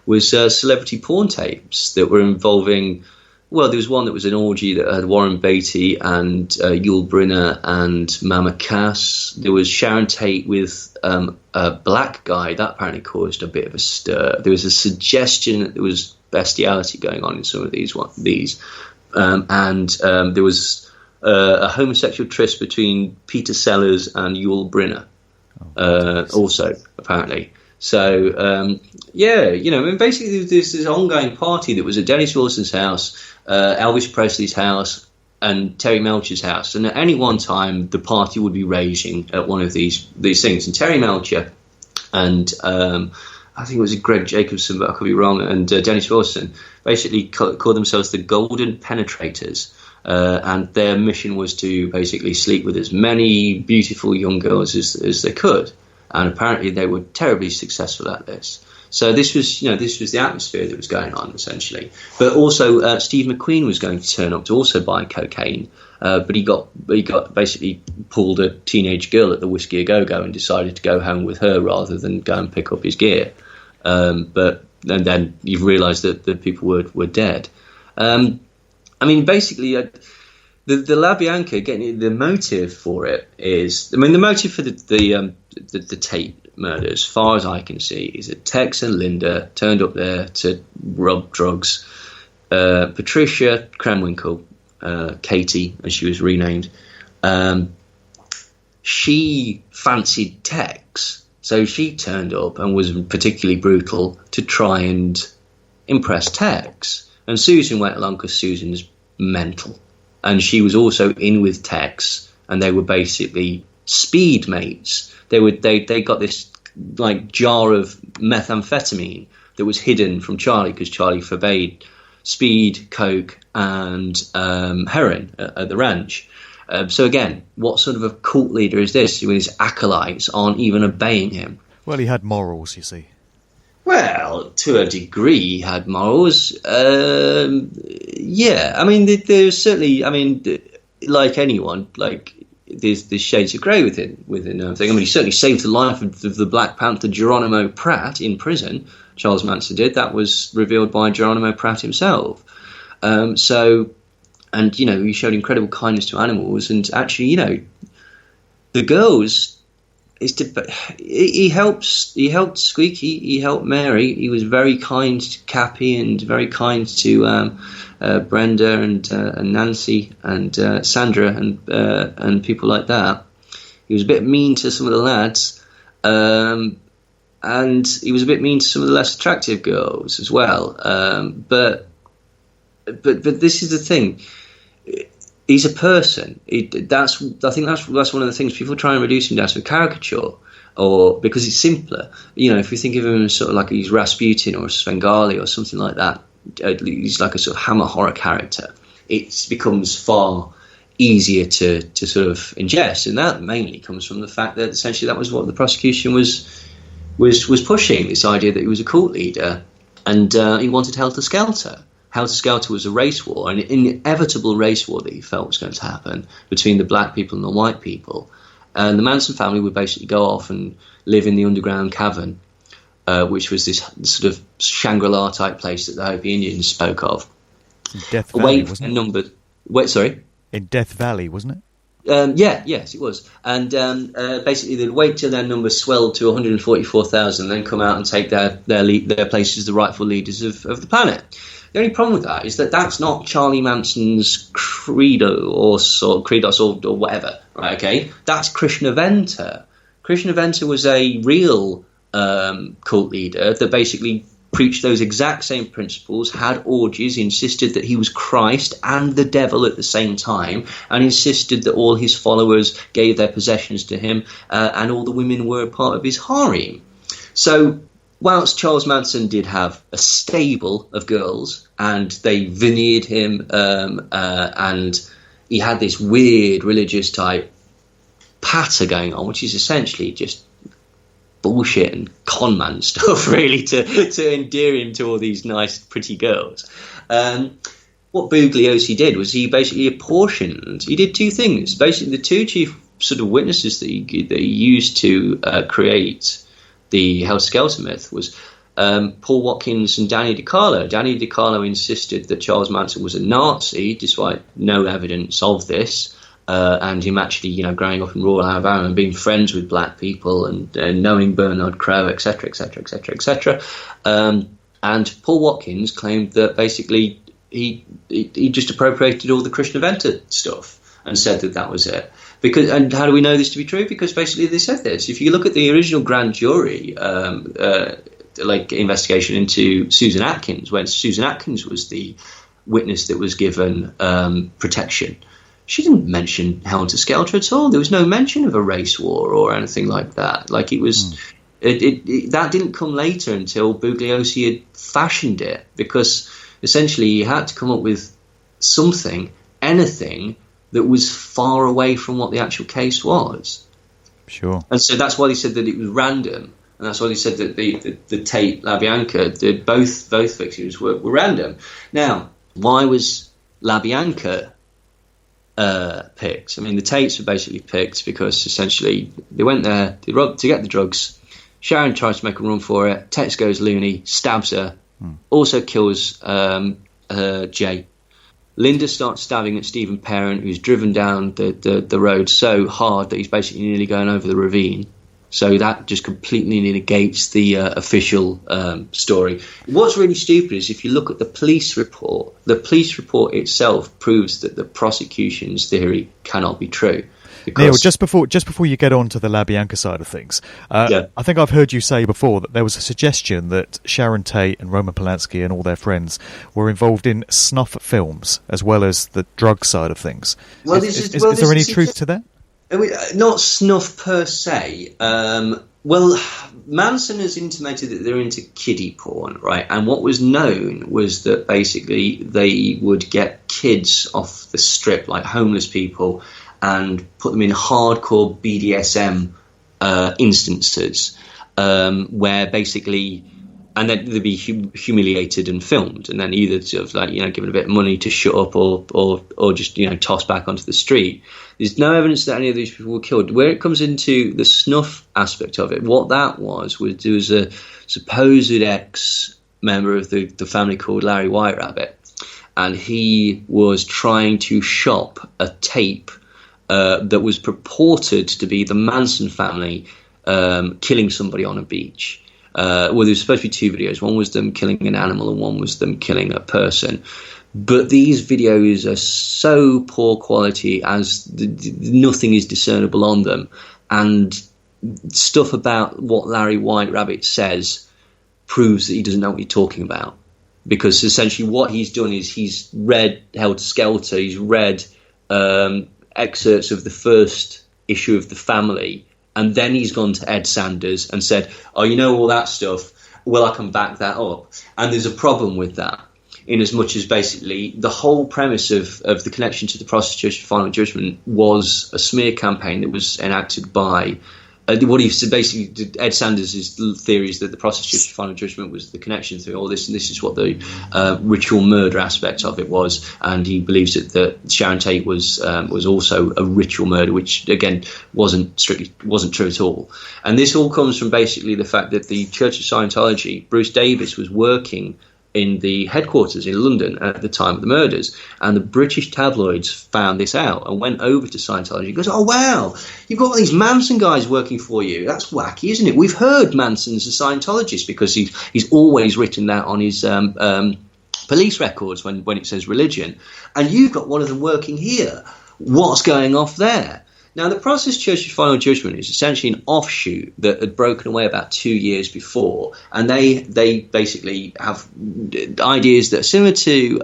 was celebrity porn tapes that were involving... Well, there was one that was an orgy that had Warren Beatty and Yul Brynner and Mama Cass. There was Sharon Tate with a black guy. That apparently caused a bit of a stir. There was a suggestion that there was bestiality going on in some of these. And there was a homosexual tryst between Peter Sellers and Yul Brynner, also, apparently. So, basically there's this ongoing party that was at Dennis Wilson's house, Elvis Presley's house, and Terry Melcher's house. And at any one time, the party would be raging at one of these things. And Terry Melcher and I think it was Greg Jacobson, but I could be wrong, and Dennis Wilson basically called themselves the Golden Penetrators. And their mission was to basically sleep with as many beautiful young girls as they could. And apparently they were terribly successful at this. So this was the atmosphere that was going on, essentially. But also, Steve McQueen was going to turn up to also buy cocaine, but he got basically pulled a teenage girl at the Whiskey A Go Go and decided to go home with her rather than go and pick up his gear. But then you've realised that the people were dead. I mean, basically, the LaBianca, getting the motive for it is, I mean, the motive for the Tate murders, as far as I can see, is that Tex and Linda turned up there to rub drugs. Patricia Krenwinkel, Katie, as she was renamed, she fancied Tex, so she turned up and was particularly brutal to try and impress Tex. And Susan went along because Susan's mental. And she was also in with Tex, and they were basically speed mates. They got this like jar of methamphetamine that was hidden from Charlie because Charlie forbade speed, coke, and heroin at the ranch. So again, what sort of a cult leader is this when his acolytes aren't even obeying him? Well, he had morals, you see. Well, to a degree, he had morals. Yeah, I mean, there's certainly, I mean, like anyone, like there's shades of grey within everything. I mean, he certainly saved the life of the Black Panther Geronimo Pratt in prison. Charles Manson did. That was revealed by Geronimo Pratt himself. So, and you know, he showed incredible kindness to animals, and actually, you know, the girls. He helped Squeaky. He helped Mary. He was very kind to Cappy and very kind to Brenda and Nancy and Sandra and people like that. He was a bit mean to some of the lads, and he was a bit mean to some of the less attractive girls as well. But this is the thing. He's a person. I think that's one of the things people try and reduce him down to a caricature, or because it's simpler. You know, if you think of him as sort of like he's Rasputin or Svengali or something like that, he's like a sort of Hammer horror character. It becomes far easier to sort of ingest, and that mainly comes from the fact that essentially that was what the prosecution was pushing, this idea that he was a cult leader and he wanted Helter Skelter. Helter Skelter was a race war, an inevitable race war that he felt was going to happen between the black people and the white people. And the Manson family would basically go off and live in the underground cavern, which was this sort of Shangri-La type place that the Hopi Indians spoke of. In Death Valley, wasn't it? In Death Valley, wasn't it? Yes, it was. And basically they'd wait till their numbers swelled to 144,000 and then come out and take their place as the rightful leaders of the planet. The only problem with that is that that's not Charlie Manson's credo or credos or whatever, right? Okay, that's Krishna Venter. Krishna Venter was a real cult leader that basically preached those exact same principles, had orgies, insisted that he was Christ and the devil at the same time, and insisted that all his followers gave their possessions to him, and all the women were part of his harem. So whilst Charles Manson did have a stable of girls, and they veneered him, and he had this weird religious type patter going on, which is essentially just bullshit and con man stuff, really, to endear him to all these nice, pretty girls. What Bugliosi did was he basically apportioned. He did two things. Basically, the two chief sort of witnesses that he used to create the Helter Skelter myth was Paul Watkins and Danny DiCarlo. Danny DiCarlo insisted that Charles Manson was a Nazi, despite no evidence of this. And him actually, growing up in rural Alabama and being friends with black people and knowing Bernard Crowe, etc., etc., etc., etc. And Paul Watkins claimed that basically he just appropriated all the Krishna Venter stuff and said that was it. And how do we know this to be true? Because basically they said this. If you look at the original grand jury investigation into Susan Atkins, when Susan Atkins was the witness that was given protection, she didn't mention Helter Skelter at all. There was no mention of a race war or anything like that. Like it was, that didn't come later until Bugliosi had fashioned it, because essentially he had to come up with something, anything that was far away from what the actual case was. Sure. And so that's why they said that it was random. And that's why they said that the Tate, LaBianca, both victims were random. Now, why was LaBianca picked? I mean, the Tates were basically picked because essentially they went there to get the drugs. Sharon tries to make a run for it. Tex goes loony, stabs her, also kills Jay. Linda starts stabbing at Stephen Parent, who's driven down the road so hard that he's basically nearly going over the ravine. So that just completely negates the official story. What's really stupid is if you look at the police report itself proves that the prosecution's theory cannot be true. Neil, just before you get on to the LaBianca side of things, I think I've heard you say before that there was a suggestion that Sharon Tate and Roman Polanski and all their friends were involved in snuff films as well as the drug side of things. Well, is there any truth to that? Not snuff per se. Well, Manson has intimated that they're into kiddie porn, right? And what was known was that basically they would get kids off the strip, like homeless people, and put them in hardcore BDSM instances where basically, and then they'd be humiliated and filmed, and then either sort of like, given a bit of money to shut up or just, tossed back onto the street. There's no evidence that any of these people were killed. Where it comes into the snuff aspect of it, what that was there was a supposed ex-member of the family called Larry White Rabbit, and he was trying to shop a tape that was purported to be the Manson family killing somebody on a beach. Well, there was supposed to be two videos. One was them killing an animal and one was them killing a person. But these videos are so poor quality as nothing is discernible on them. And stuff about what Larry White Rabbit says proves that he doesn't know what he's talking about. Because essentially what he's done is he's read Helter Skelter, he's read excerpts of the first issue of The Family, and then he's gone to Ed Sanders and said, all that stuff, well, I can back that up. And there's a problem with that, in as much as basically the whole premise of the connection to the process church of final judgment was a smear campaign that was enacted by what he said basically, Ed Sanders' theory is that the process church of final judgment was the connection through all this, and this is what the ritual murder aspect of it was, and he believes that Sharon Tate was also a ritual murder, which again wasn't true at all. And this all comes from basically the fact that the Church of Scientology, Bruce Davis was working in the headquarters in London at the time of the murders, and the British tabloids found this out and went over to Scientology and goes, "Oh wow, you've got all these Manson guys working for you. That's wacky, isn't it? We've heard Manson's a Scientologist because he's always written that on his police records when it says religion, and you've got one of them working here. What's going off there?" Now, the Process Church of Final Judgment is essentially an offshoot that had broken away about 2 years before, and they basically have ideas that are similar to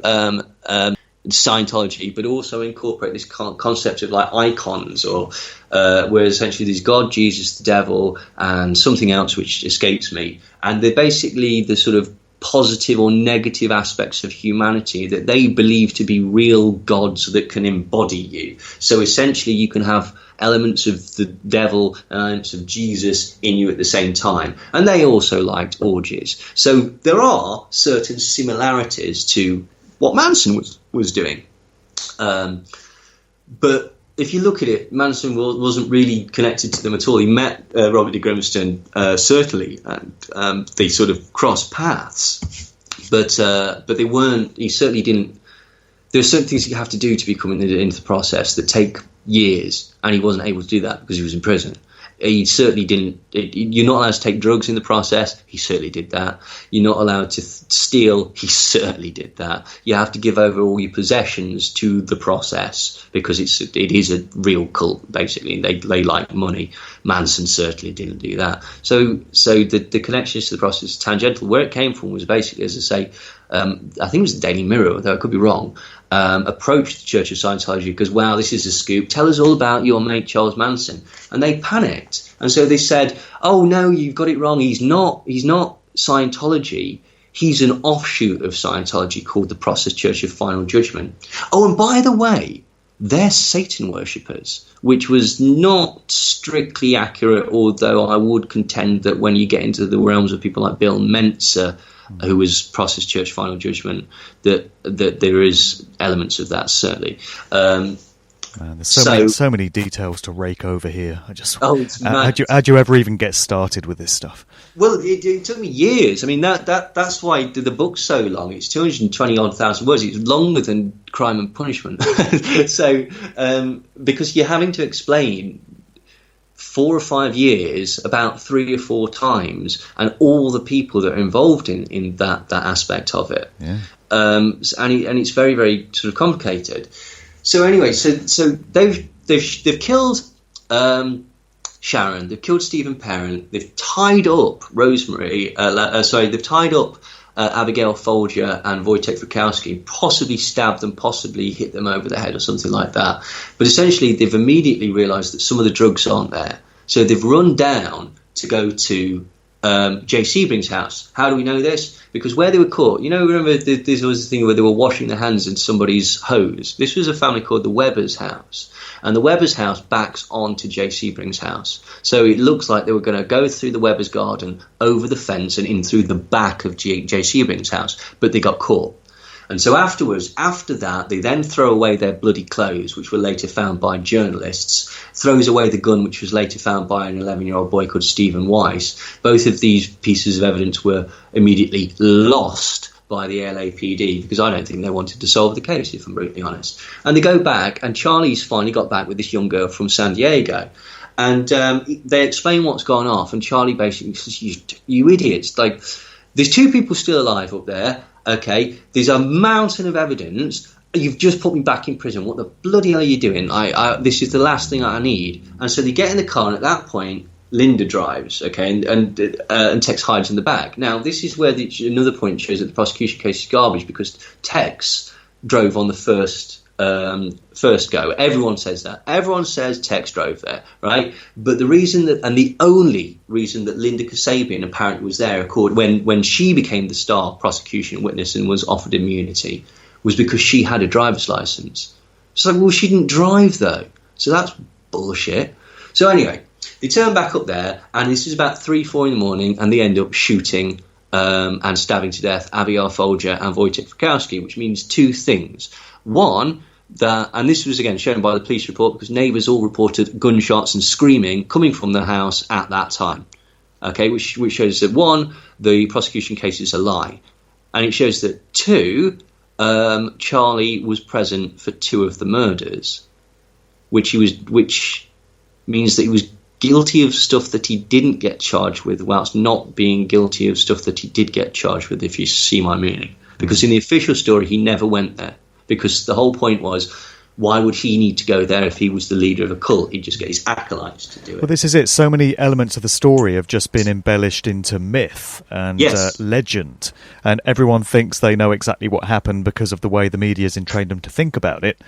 Scientology, but also incorporate this concept of like icons, or where essentially there's God, Jesus, the devil, and something else which escapes me, and they're basically the sort of positive or negative aspects of humanity that they believe to be real gods that can embody you. So essentially you can have elements of the devil and elements of Jesus in you at the same time. And they also liked orgies. So there are certain similarities to what Manson was doing. But if you look at it, Manson wasn't really connected to them at all. He met Robert de Grimston, certainly, and they sort of crossed paths. But they weren't. He certainly didn't. There are certain things you have to do to become into the process that take years, and he wasn't able to do that because he was in prison. He certainly didn't. You're not allowed to take drugs in the process. He certainly did that. You're not allowed to steal. He certainly did that. You have to give over all your possessions to the process because it is a real cult, basically. They like money. Manson certainly didn't do that. So the connections to the process is tangential. Where it came from was basically, as I say, I think it was the Daily Mirror, though I could be wrong, approached the Church of Scientology because, wow, this is a scoop. Tell us all about your mate Charles Manson. And they panicked. And so they said, oh, no, you've got it wrong. He's not Scientology. He's an offshoot of Scientology called the Process Church of Final Judgment. Oh, and by the way, they're Satan worshippers, which was not strictly accurate, although I would contend that when you get into the realms of people like Bill Mensa, who was Process Church Final Judgment, that there is elements of that, certainly. There's so many details to rake over here. It's mad. How'd you ever even get started with this stuff? Well, it took me years. I mean, that's why the book's so long. It's 220,000 words. It's longer than Crime and Punishment. So, because you're having to explain 4 or 5 years about 3 or 4 times, and all the people that are involved in that aspect of it. Yeah. And it's very, very sort of complicated. So anyway, so they've killed Sharon, they've killed Stephen Parent, they've tied up Rosemary. They've tied up Abigail Folger and Wojtek Frykowski, possibly stabbed them, possibly hit them over the head or something like that. But essentially, they've immediately realised that some of the drugs aren't there, so they've run down to go to Jay Sebring's house. How do we know this? Because where they were caught, remember there was a thing where they were washing their hands in somebody's hose. This was a family called the Weber's house. And the Weber's house backs onto Jay Sebring's house. So it looks like they were going to go through the Weber's garden, over the fence and in through the back of Jay Sebring's house. But they got caught. And so after that, they then throw away their bloody clothes, which were later found by journalists, throws away the gun, which was later found by an 11-year-old boy called Stephen Weiss. Both of these pieces of evidence were immediately lost by the LAPD, because I don't think they wanted to solve the case, if I'm brutally honest. And they go back, and Charlie's finally got back with this young girl from San Diego. And they explain what's gone off, and Charlie basically says, you idiots, like, there's 2 people still alive up there. Okay, there's a mountain of evidence. You've just put me back in prison. What the bloody hell are you doing? This is the last thing I need. And so they get in the car, and at that point, Linda drives, okay, and Tex hides in the back. Now, this is where another point shows that the prosecution case is garbage, because Tex drove on the first go. Everyone says that. Everyone says Tex drove there, right? But the reason and the only reason that Linda Kasabian apparently was there, when she became the star prosecution witness and was offered immunity, was because she had a driver's license. It's like, well, she didn't drive though, so that's bullshit. So anyway, they turn back up there, and this is about 3-4 in the morning, and they end up shooting and stabbing to death Abigail Folger and Wojtek Frykowski, which means 2 things. One, and this was again shown by the police report, because neighbours all reported gunshots and screaming coming from the house at that time. Okay, which shows that 1, the prosecution case is a lie, and it shows that 2, Charlie was present for 2 of the murders, which means that he was guilty of stuff that he didn't get charged with, whilst not being guilty of stuff that he did get charged with, if you see my meaning. Because in the official story, he never went there. Because the whole point was, why would he need to go there if he was the leader of a cult? He'd just get his acolytes to do it. Well, this is it. So many elements of the story have just been embellished into myth and legend. And everyone thinks they know exactly what happened because of the way the media's entrained them to think about it.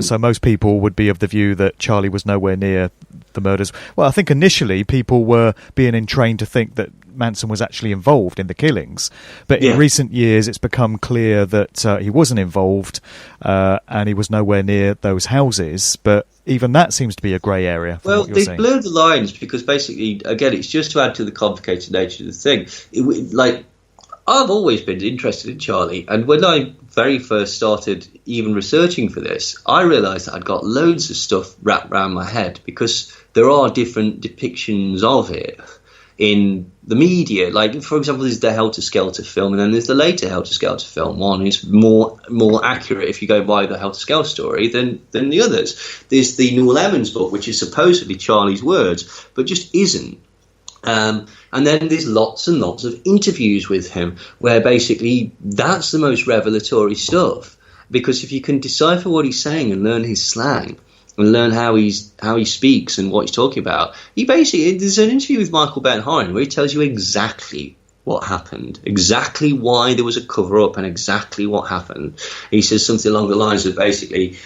So most people would be of the view that Charlie was nowhere near the murders. Well, I think initially people were being entrained to think that Manson was actually involved in the killings, but in recent years it's become clear that he wasn't involved and he was nowhere near those houses. But even that seems to be a grey area. Well, they've blurred the lines, because basically, again, it's just to add to the complicated nature of the thing. I've always been interested in Charlie, and when I very first started even researching for this, I realised that I'd got loads of stuff wrapped around my head, because there are different depictions of it in the media. Like, for example, there's the Helter Skelter film, and then there's the later Helter Skelter film. One is more accurate if you go by the Helter Skelter story than the others. There's the Noel Emmons book, which is supposedly Charlie's words, but just isn't. And then there's lots and lots of interviews with him, where basically that's the most revelatory stuff. Because if you can decipher what he's saying and learn his slang, and learn how he speaks and what he's talking about, there's an interview with Michael Ben Horan where he tells you exactly what happened, exactly why there was a cover-up, and exactly what happened. He says something along the lines of, basically,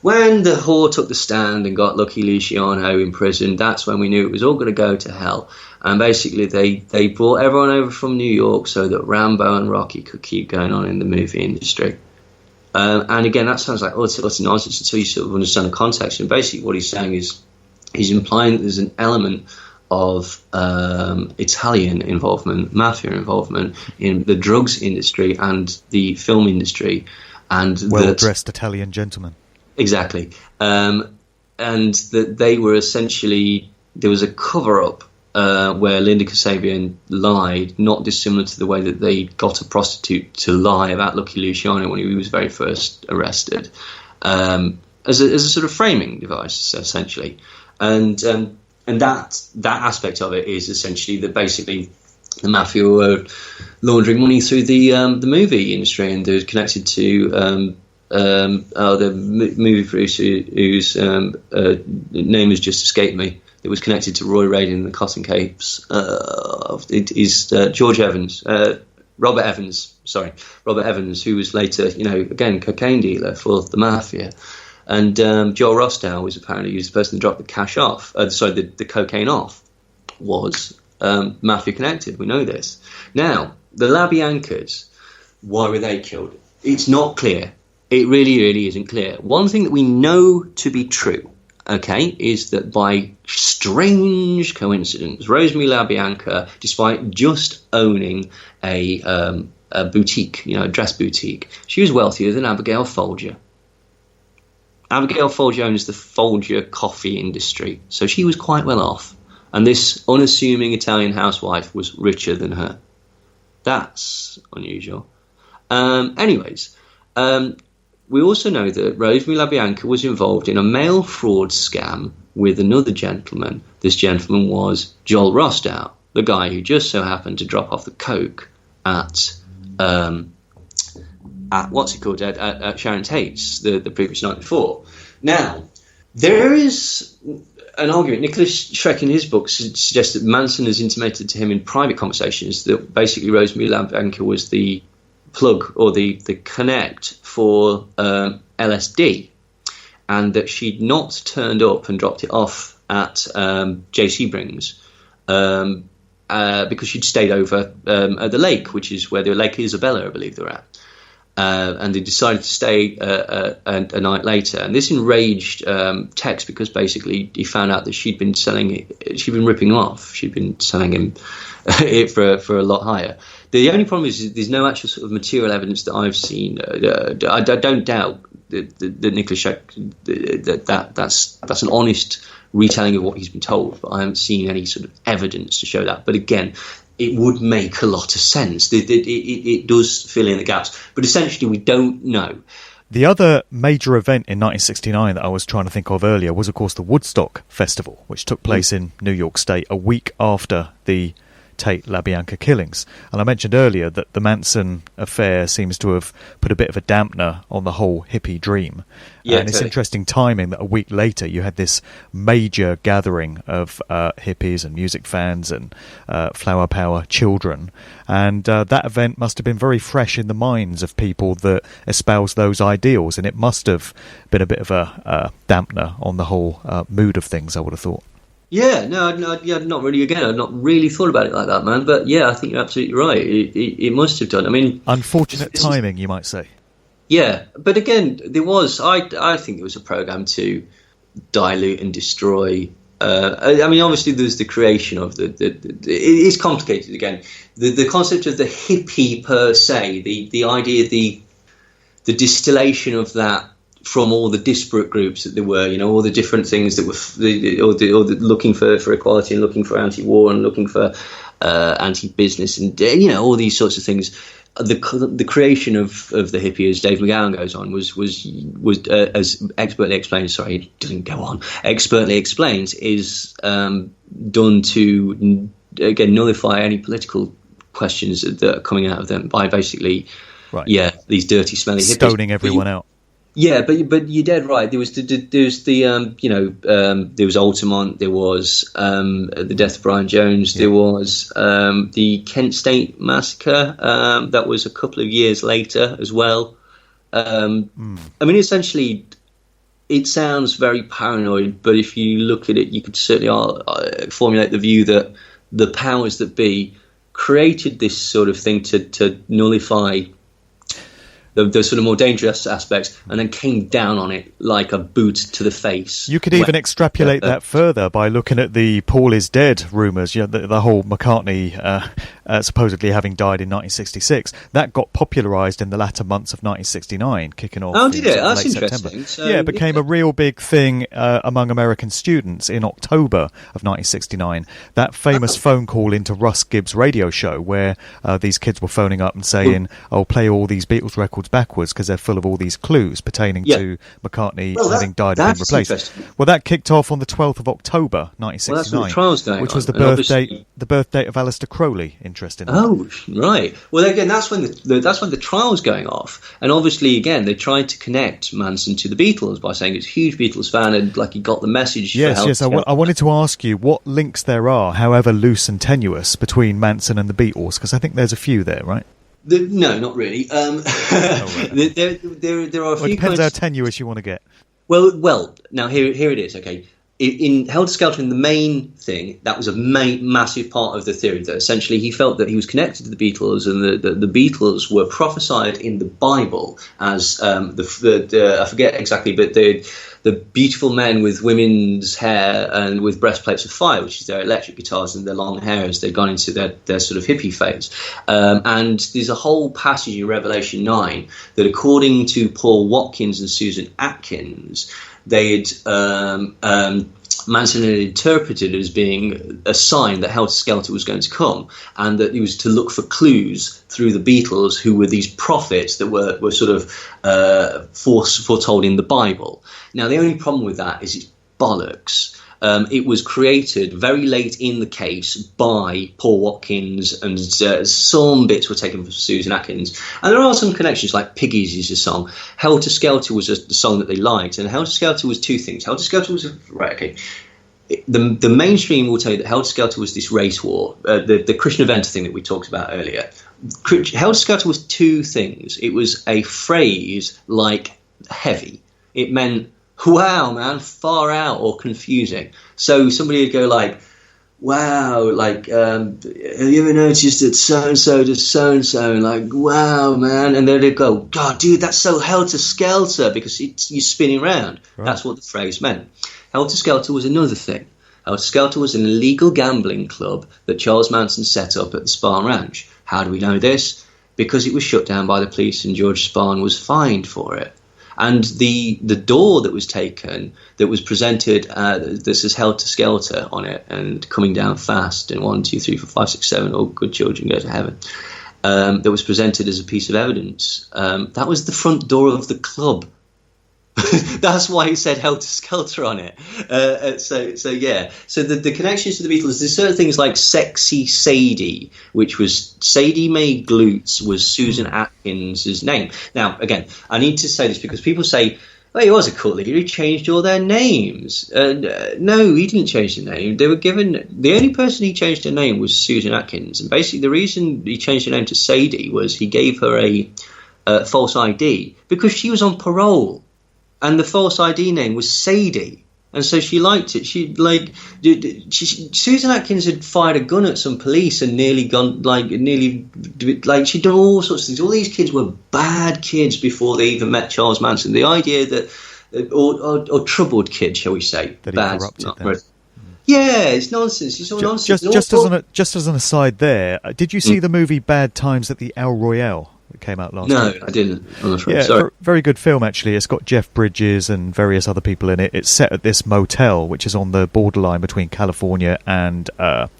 when the whore took the stand and got Lucky Luciano in prison, that's when we knew it was all going to go to hell. And basically they brought everyone over from New York so that Rambo and Rocky could keep going on in the movie industry. And again, that sounds like, it's nonsense until you sort of understand the context. And basically what he's saying is he's implying that there's an element of Italian involvement, mafia involvement in the drugs industry and the film industry. And well-dressed Italian gentlemen. Exactly. And that they were essentially, there was a cover-up where Linda Kasabian lied, not dissimilar to the way that they got a prostitute to lie about Lucky Luciano when he was very first arrested, as a sort of framing device, essentially. And that aspect of it is essentially that basically the mafia were laundering money through the movie industry, and they're connected to the movie producer whose name has just escaped me. It was connected to Roy Raiden and the Cotton Capes. It is Robert Evans, who was later, again, cocaine dealer for the mafia. And Joel Rostow was apparently the person that dropped the cash off. The cocaine off was mafia connected. We know this. Now, the LaBiancas, why were they killed? It's not clear. It really, really isn't clear. One thing that we know to be true, is that by strange coincidence, Rosemary LaBianca, despite just owning a boutique, a dress boutique, she was wealthier than Abigail Folger. Abigail Folger owns the Folger coffee industry, so she was quite well off. And this unassuming Italian housewife was richer than her. That's unusual. We also know that Rosemary LaBianca was involved in a mail fraud scam with another gentleman. This gentleman was Joel Rostow, the guy who just so happened to drop off the coke at Sharon Tate's the previous night before. Now, there is an argument. Nicholas Schreck in his book suggests that Manson has intimated to him in private conversations that basically Rosemary LaBianca was the plug or the connect for LSD, and that she'd not turned up and dropped it off at J.C. Brings because she'd stayed over at the lake, which is where the Lake Isabella, I believe they're at. And they decided to stay a night later. And this enraged Tex because basically he found out that she'd been ripping him off. She'd been selling him it for a lot higher. The only problem is there's no actual sort of material evidence that I've seen. I don't doubt that Nicholas Scheck, that's an honest retelling of what he's been told, but I haven't seen any sort of evidence to show that. But again, it would make a lot of sense. It does fill in the gaps. But essentially, we don't know. The other major event in 1969 that I was trying to think of earlier was, of course, the Woodstock Festival, which took place in New York State a week after the Tate LaBianca killings. And I mentioned earlier that the Manson affair seems to have put a bit of a dampener on the whole hippie dream. Yeah, and it's interesting timing that a week later you had this major gathering of hippies and music fans and flower power children. And that event must have been very fresh in the minds of people that espouse those ideals. And it must have been a bit of a dampener on the whole mood of things, I would have thought. Yeah, not really. Again, I've not really thought about it like that, man. But yeah, I think you're absolutely right. It must have done. I mean, unfortunate timing, you might say. Yeah, but again, there was. I think it was a program to dilute and destroy. I mean, obviously, there's the creation of the it is complicated. Again, the concept of the hippie per se, the idea, the distillation of that from all the disparate groups that there were, all the different things that were looking for equality and looking for anti-war and looking for anti-business and all these sorts of things. The creation of the hippie, as Dave McGowan goes on, was as expertly explained. Sorry, it doesn't go on. Expertly explains is done to again nullify any political questions that are coming out of them by basically, right. Yeah, these dirty, smelly hippies stoning everyone out. Yeah, but you're dead right. There was there was Altamont, there was the death of Brian Jones, there was the Kent State massacre. That was a couple of years later as well. I mean, essentially, it sounds very paranoid, but if you look at it, you could certainly formulate the view that the powers that be created this sort of thing to nullify. the sort of more dangerous aspects, and then came down on it like a boot to the face. You could even extrapolate that further by looking at the Paul is dead rumours. The whole McCartney supposedly having died in 1966. That got popularised in the latter months of 1969, kicking off. Oh, did it? That's late interesting. So, it became a real big thing among American students in October of 1969. That famous phone call into Russ Gibbs' radio show, where these kids were phoning up and saying, "Oh, play all these Beatles records backwards because they're full of all these clues pertaining to McCartney having died and been replaced." Well, that kicked off on the 12th of October 1969, which was the birth date of Aleister Crowley. Interesting. Oh, right. Well, again, that's when the trial's going off, and obviously, again, they tried to connect Manson to the Beatles by saying he's a huge Beatles fan and like he got the message. Yes. I wanted to ask you what links there are, however loose and tenuous, between Manson and the Beatles, because I think there's a few there, right? No, not really. There are a few. It depends how tenuous you want to get. Well. Now here it is. Okay, in Helter Skelter, in the main thing, that was a massive part of the theory. That essentially he felt that he was connected to the Beatles, and the Beatles were prophesied in the Bible as I forget exactly, but the beautiful men with women's hair and with breastplates of fire, which is their electric guitars and their long hair as they've gone into their sort of hippie phase. And there's a whole passage in Revelation 9 that, according to Paul Watkins and Susan Atkins, Manson had interpreted as being a sign that Helter Skelter was going to come, and that he was to look for clues through the Beatles, who were these prophets that were sort of foretold in the Bible. Now, the only problem with that is it's bollocks. It was created very late in the case by Paul Watkins, and some bits were taken from Susan Atkins. And there are some connections, like Piggies is a song. Helter Skelter was a song that they liked, and Helter Skelter was two things. Helter Skelter was the mainstream will tell you that Helter Skelter was this race war, the Christian Event thing that we talked about earlier. Helter Skelter was two things. It was a phrase like heavy. It meant, wow, man, far out or confusing. So somebody would go like, wow, like, have you ever noticed that so-and-so does so-and-so? And like, wow, man. And then they'd go, God, dude, that's so helter-skelter, because you're spinning around. Right. That's what the phrase meant. Helter-skelter was another thing. Helter-skelter was an illegal gambling club that Charles Manson set up at the Spahn Ranch. How do we know this? Because it was shut down by the police and George Spahn was fined for it. And the door that was taken, that was presented, this is Helter Skelter on it, and coming down fast, and 1, 2, 3, 4, 5, 6, 7, all good children go to heaven, that was presented as a piece of evidence. That was the front door of the club. That's why it said Helter Skelter on it. So yeah. So the connections to the Beatles, there's certain things like Sexy Sadie, which was Sadie Mae Glutes was Susan Atkins' name. Now, again, I need to say this because people say, oh, he was a cult leader, he changed all their names. No, he didn't change the name. They were given, the only person he changed her name was Susan Atkins. And basically the reason he changed her name to Sadie was he gave her a false ID because she was on parole. And the false ID name was Sadie, and so she liked it. Susan Atkins had fired a gun at some police and she'd done all sorts of things. All these kids were bad kids before they even met Charles Manson. The idea that, or troubled kids, shall we say, that bad, he corrupted them. Yeah, it's nonsense. It's all nonsense. Just as an aside, there, did you see the movie Bad Times at the El Royale? That came out last week. I didn't. I'm afraid. Yeah, sorry. Very good film, actually. It's got Jeff Bridges and various other people in it. It's set at this motel, which is on the borderline between California and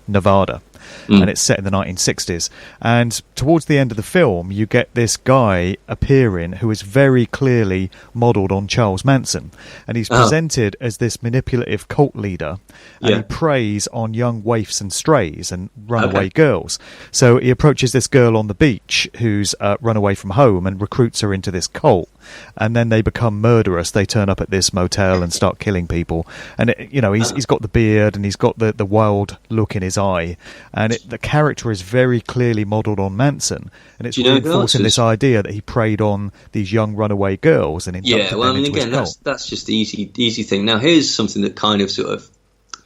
Nevada. And it's set in the 1960s. And towards the end of the film, you get this guy appearing who is very clearly modelled on Charles Manson. And he's presented as this manipulative cult leader. And he preys on young waifs and strays and runaway girls. So he approaches this girl on the beach who's run away from home and recruits her into this cult. And then they become murderous. They turn up at this motel and start killing people. And he's got the beard and he's got the wild look in his eye, and the character is very clearly modelled on Manson. And it's reinforcing this idea that he preyed on these young runaway girls and inducted them into his cult. That's just the easy thing. Now here's something that kind of sort of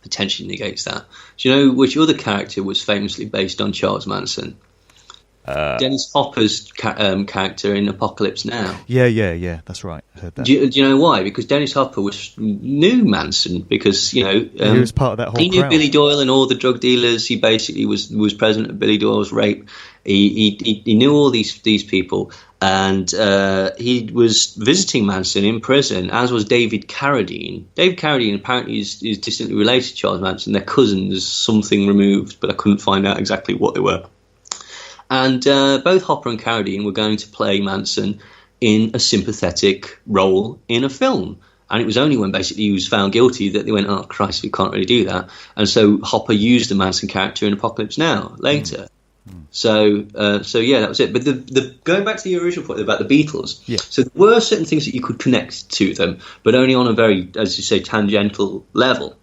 potentially negates that. Do you know which other character was famously based on Charles Manson? Dennis Hopper's character in Apocalypse Now. Yeah. That's right. I heard that. Do you know why? Because Dennis Hopper knew Manson because he was part of that whole He knew crowd. Billy Doyle and all the drug dealers. He basically was present at Billy Doyle's rape. He knew all these people, and he was visiting Manson in prison, as was David Carradine. David Carradine apparently is distantly related to Charles Manson. They're cousins, something removed, but I couldn't find out exactly what they were. And both Hopper and Carradine were going to play Manson in a sympathetic role in a film. And it was only when basically he was found guilty that they went, oh, Christ, we can't really do that. And so Hopper used the Manson character in Apocalypse Now later. So yeah, that was it. But the going back to the original point about the Beatles, so there were certain things that you could connect to them, but only on a very, as you say, tangential level.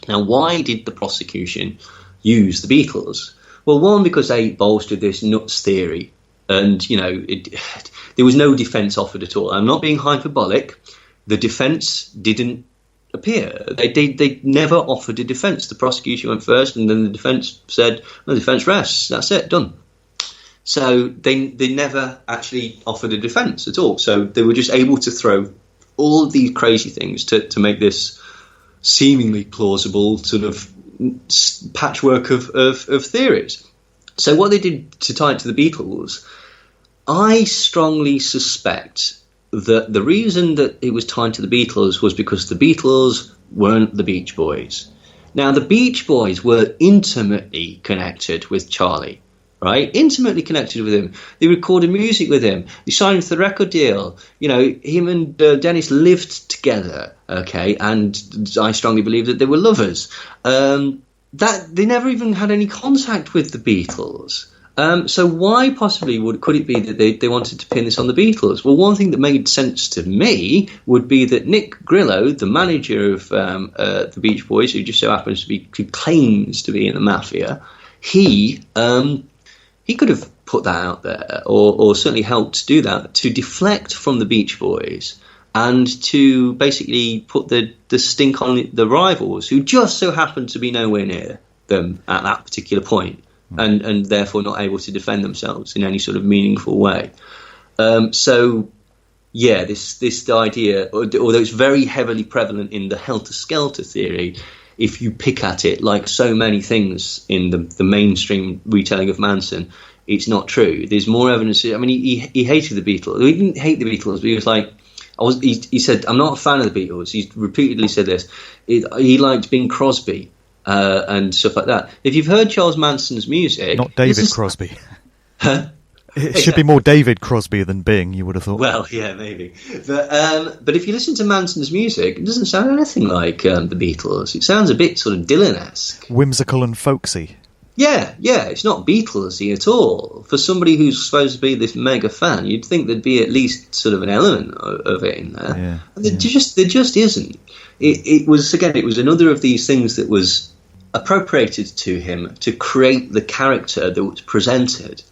Now, why did the prosecution use the Beatles? Well, one, because they bolstered this nuts theory, and there was no defence offered at all. I'm not being hyperbolic. The defence didn't appear. They never offered a defence. The prosecution went first, and then the defence said, "No, the defence rests. That's it, done." So they never actually offered a defence at all. So they were just able to throw all of these crazy things to make this seemingly plausible sort of patchwork of theories. So what they did to tie it to the Beatles, I strongly suspect that the reason that it was tied to the Beatles was because the Beatles weren't the Beach Boys. Now, the Beach Boys were intimately connected with Charlie, right? Intimately connected with him. They recorded music with him. They signed him to the record deal. Him and Dennis lived together, okay? And I strongly believe that they were lovers. That they never even had any contact with the Beatles. So why possibly could it be that they wanted to pin this on the Beatles? Well, one thing that made sense to me would be that Nick Grillo, the manager of the Beach Boys, who just so happens to be, who claims to be in the Mafia, he could have put that out there, or certainly helped do that, to deflect from the Beach Boys and to basically put the stink on the rivals, who just so happened to be nowhere near them at that particular point. And therefore not able to defend themselves in any sort of meaningful way. So, yeah, this idea, although it's very heavily prevalent in the helter-skelter theory, if you pick at it like so many things in the mainstream retelling of Manson, it's not true. There's more evidence. I mean, he hated the Beatles. He didn't hate the Beatles, but he was like, he said, I'm not a fan of the Beatles. He's repeatedly said this. He liked Bing Crosby. And stuff like that. If you've heard Charles Manson's music... Not David Crosby. Huh? It should be more David Crosby than Bing, you would have thought. Well, yeah, maybe. But if you listen to Manson's music, it doesn't sound anything like the Beatles. It sounds a bit sort of Dylan-esque. Whimsical and folksy. Yeah, it's not Beatlesy at all. For somebody who's supposed to be this mega fan, you'd think there'd be at least sort of an element of it in there. Yeah, and there just isn't. It was another of these things that was appropriated to him to create the character that was presented,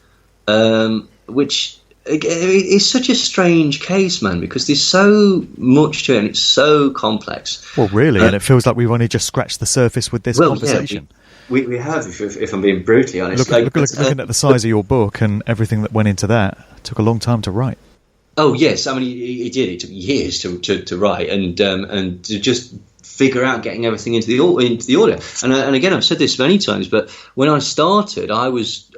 which is such a strange case, man, because there's so much to it and it's so complex. Well, really, and it feels like we've only just scratched the surface with this conversation. Yeah, we have, if I'm being brutally honest. Looking at the size of your book and everything that went into that, it took a long time to write. Oh yes, I mean it did. It took years to write and to just figure out getting everything into the order. And again, I've said this many times, but when I started, I thought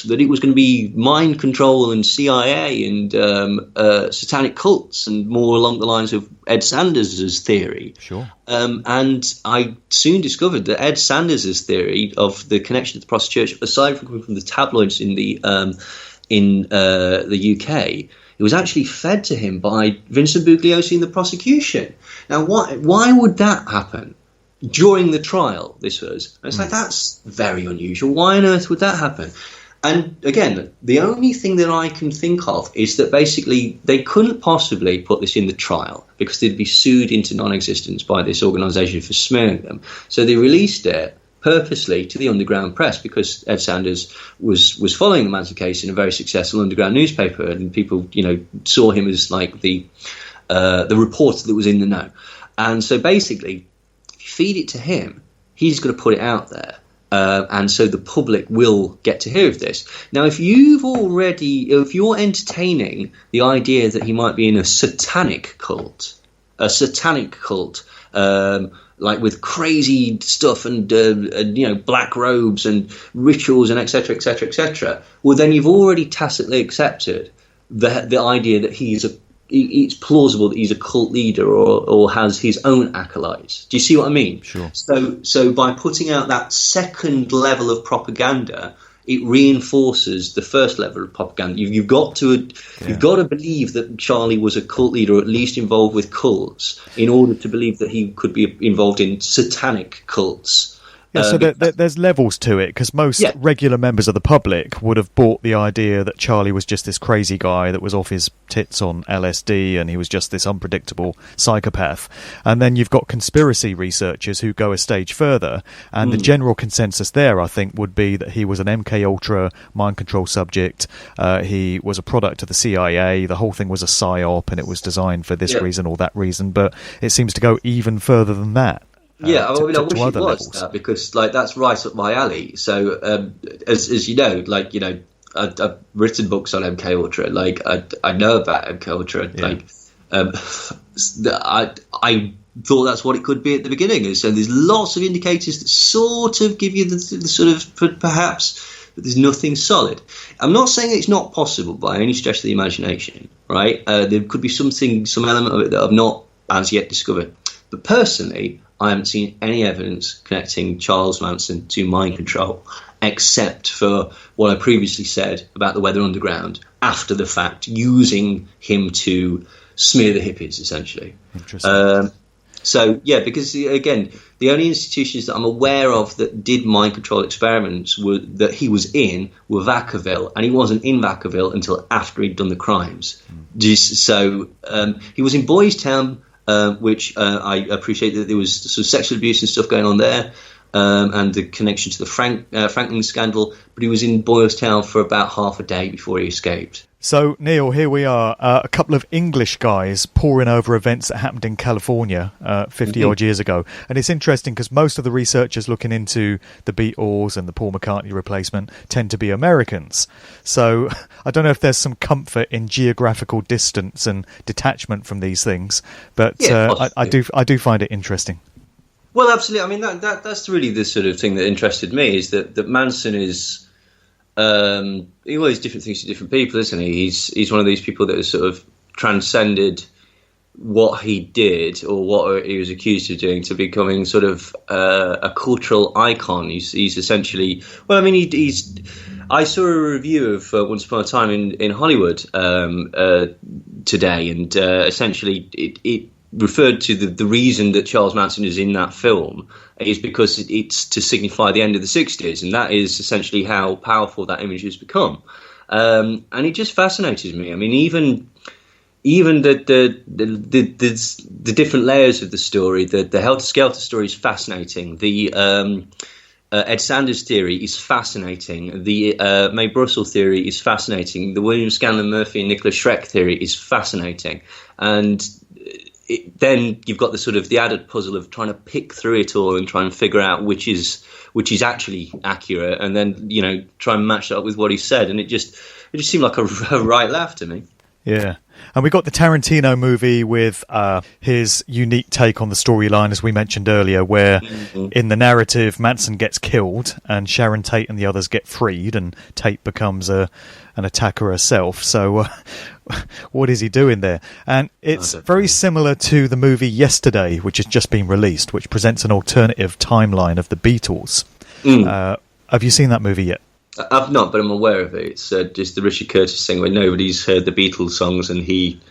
that it was going to be mind control and CIA and satanic cults and more along the lines of Ed Sanders' theory. Sure. And I soon discovered that Ed Sanders' theory of the connection to the Protestant Church, aside from coming from the tabloids in the UK, it was actually fed to him by Vincent Bugliosi in the prosecution. Now, why would that happen during the trial? This was. And it's like, that's very unusual. Why on earth would that happen? And again, the only thing that I can think of is that basically they couldn't possibly put this in the trial because they'd be sued into non-existence by this organisation for smearing them. So they released it purposely to the underground press because Ed Sanders was following the Manson case in a very successful underground newspaper, and people, saw him as like the reporter that was in the know. And so basically, if you feed it to him, he's going to put it out there. And so the public will get to hear of this. Now, if you're entertaining the idea that he might be in a satanic cult, like with crazy stuff and black robes and rituals and etc., etc., etc., well, then you've already tacitly accepted the idea that it's plausible that he's a cult leader or has his own acolytes. Do you see what I mean? Sure. So by putting out that second level of propaganda, it reinforces the first level of propaganda. You've got to believe that Charlie was a cult leader, or at least involved with cults, in order to believe that he could be involved in satanic cults. Yeah, so there's levels to it, because most regular members of the public would have bought the idea that Charlie was just this crazy guy that was off his tits on LSD and he was just this unpredictable psychopath. And then you've got conspiracy researchers who go a stage further, and the general consensus there, I think, would be that he was an MK-Ultra mind control subject. He was a product of the CIA. The whole thing was a psy-op, and it was designed for this reason or that reason. But it seems to go even further than that. I wish it was that, because that's right up my alley. So as you know, I've written books on MK Ultra. I know about MK Ultra. I thought that's what it could be at the beginning. And so there's lots of indicators that sort of give you the sort of perhaps, but there's nothing solid. I'm not saying it's not possible by any stretch of the imagination, right? There could be some element of it that I've not as yet discovered. But personally, I haven't seen any evidence connecting Charles Manson to mind control, except for what I previously said about the Weather Underground after the fact, using him to smear the hippies, essentially. Interesting. Because, again, the only institutions that I'm aware of that did mind control experiments that he was in were Vacaville, and he wasn't in Vacaville until after he'd done the crimes. So he was in Boys Town, which I appreciate that there was sort of sexual abuse and stuff going on there, and the connection to the Franklin scandal, but he was in Boylestown for about half a day before he escaped. So, Neil, here we are, a couple of English guys poring over events that happened in California 50-odd years ago. And it's interesting because most of the researchers looking into the Beatles and the Paul McCartney replacement tend to be Americans. So I don't know if there's some comfort in geographical distance and detachment from these things, but I do find it interesting. Well, absolutely. I mean, that's really the sort of thing that interested me, is that Manson is... he always different things to different people, isn't he? He's one of these people that has sort of transcended what he did or what he was accused of doing to becoming sort of a cultural icon. He's essentially, well, I mean, I saw a review of Once Upon a Time in Hollywood today, and essentially it referred to the reason that Charles Manson is in that film is because it's to signify the end of the 60s, and that is essentially how powerful that image has become. And it just fascinated me. I mean, even the different layers of the story, the Helter Skelter story is fascinating. The Ed Sanders theory is fascinating. The Mae Brussel theory is fascinating. The William Scanlon Murphy and Nicholas Schreck theory is fascinating. And then you've got the sort of the added puzzle of trying to pick through it all and try and figure out which is actually accurate, and then try and match that up with what he said, and it just seemed like a right laugh to me. Yeah. And we got the Tarantino movie with his unique take on the storyline, as we mentioned earlier, where in the narrative Manson gets killed and Sharon Tate and the others get freed, and Tate becomes an attacker herself. So what is he doing there? And it's very similar to the movie Yesterday, which has just been released, which presents an alternative timeline of the Beatles. Have you seen that movie yet? I've not, but I'm aware of it. It's just the Richard Curtis thing where nobody's heard the Beatles songs and he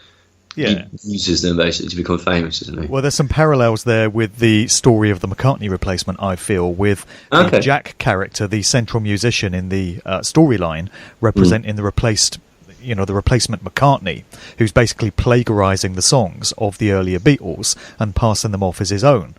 uses them basically to become famous, isn't he? Well, there's some parallels there with the story of the McCartney replacement, I feel, with the Jack character, the central musician in the storyline, representing the replacement McCartney, who's basically plagiarising the songs of the earlier Beatles and passing them off as his own.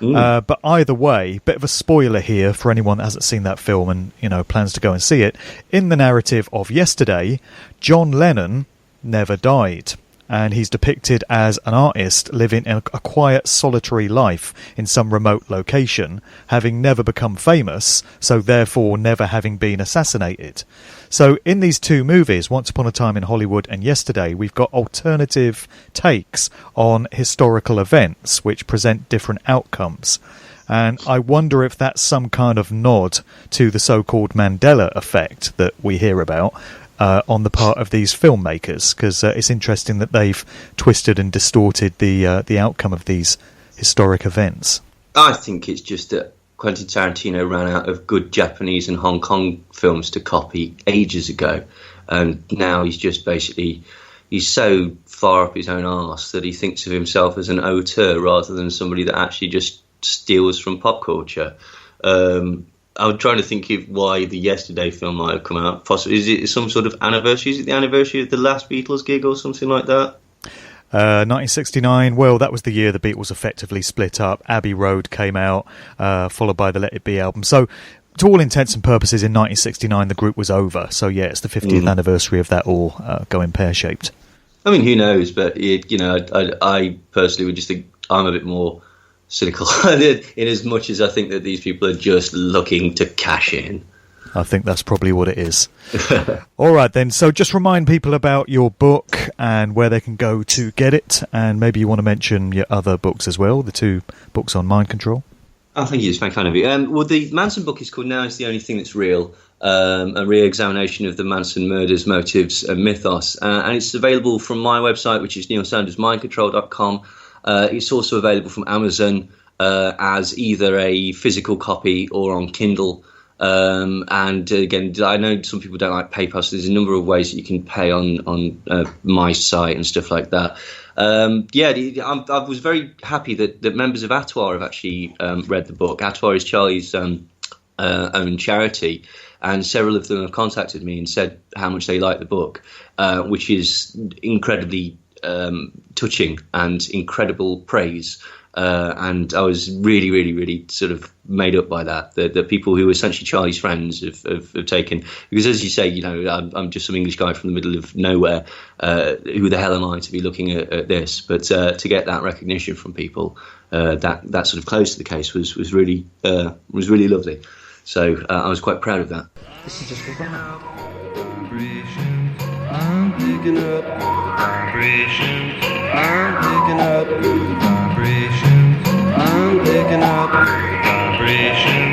But either way, bit of a spoiler here for anyone that hasn't seen that film and plans to go and see it. In the narrative of Yesterday, John Lennon never died. and he's depicted as an artist living a quiet, solitary life in some remote location, having never become famous, so therefore never having been assassinated. So in these two movies, Once Upon a Time in Hollywood and Yesterday, we've got alternative takes on historical events which present different outcomes. And I wonder if that's some kind of nod to the so-called Mandela effect that we hear about on the part of these filmmakers, because it's interesting that they've twisted and distorted the outcome of these historic events. I think it's just that Quentin Tarantino ran out of good Japanese and Hong Kong films to copy ages ago, and now he's just basically, he's so far up his own arse that he thinks of himself as an auteur rather than somebody that actually just steals from pop culture. I'm trying to think of why the Yesterday film might have come out. Possibly, is it some sort of anniversary? Is it the anniversary of the last Beatles gig or something like that? 1969, well, that was the year the Beatles effectively split up. Abbey Road came out, followed by the Let It Be album. So, to all intents and purposes, in 1969, the group was over. So, yeah, it's the 50th anniversary of that all going pear-shaped. I mean, who knows? But, I personally would just think I'm a bit more cynical in as much as I think that these people are just looking to cash in. I think that's probably what it is. All right, then. So just remind people about your book and where they can go to get it. And maybe you want to mention your other books as well, the two books on mind control. Oh, thank you. It's very kind of you. Well, the Manson book is called Now Is the Only Thing That's Real, a re-examination of the Manson murders, motives and mythos. And it's available from my website, which is neilsandersmindcontrol.com. It's also available from Amazon as either a physical copy or on Kindle. And again, I know some people don't like PayPal, so there's a number of ways that you can pay on my site and stuff like that. I was very happy that members of Atwar have actually read the book. Atwar is Charlie's own charity, and several of them have contacted me and said how much they like the book, which is incredibly touching and incredible praise. And I was really, really, really sort of made up by that. The people who were essentially Charlie's friends have taken, because as you say, I'm just some English guy from the middle of nowhere. Who the hell am I to be looking at this? But to get that recognition from people that sort of close to the case was really lovely. So I was quite proud of that. This is just for fun. I'm picking up vibrations. I'm picking up good vibrations. I'm picking up vibrations.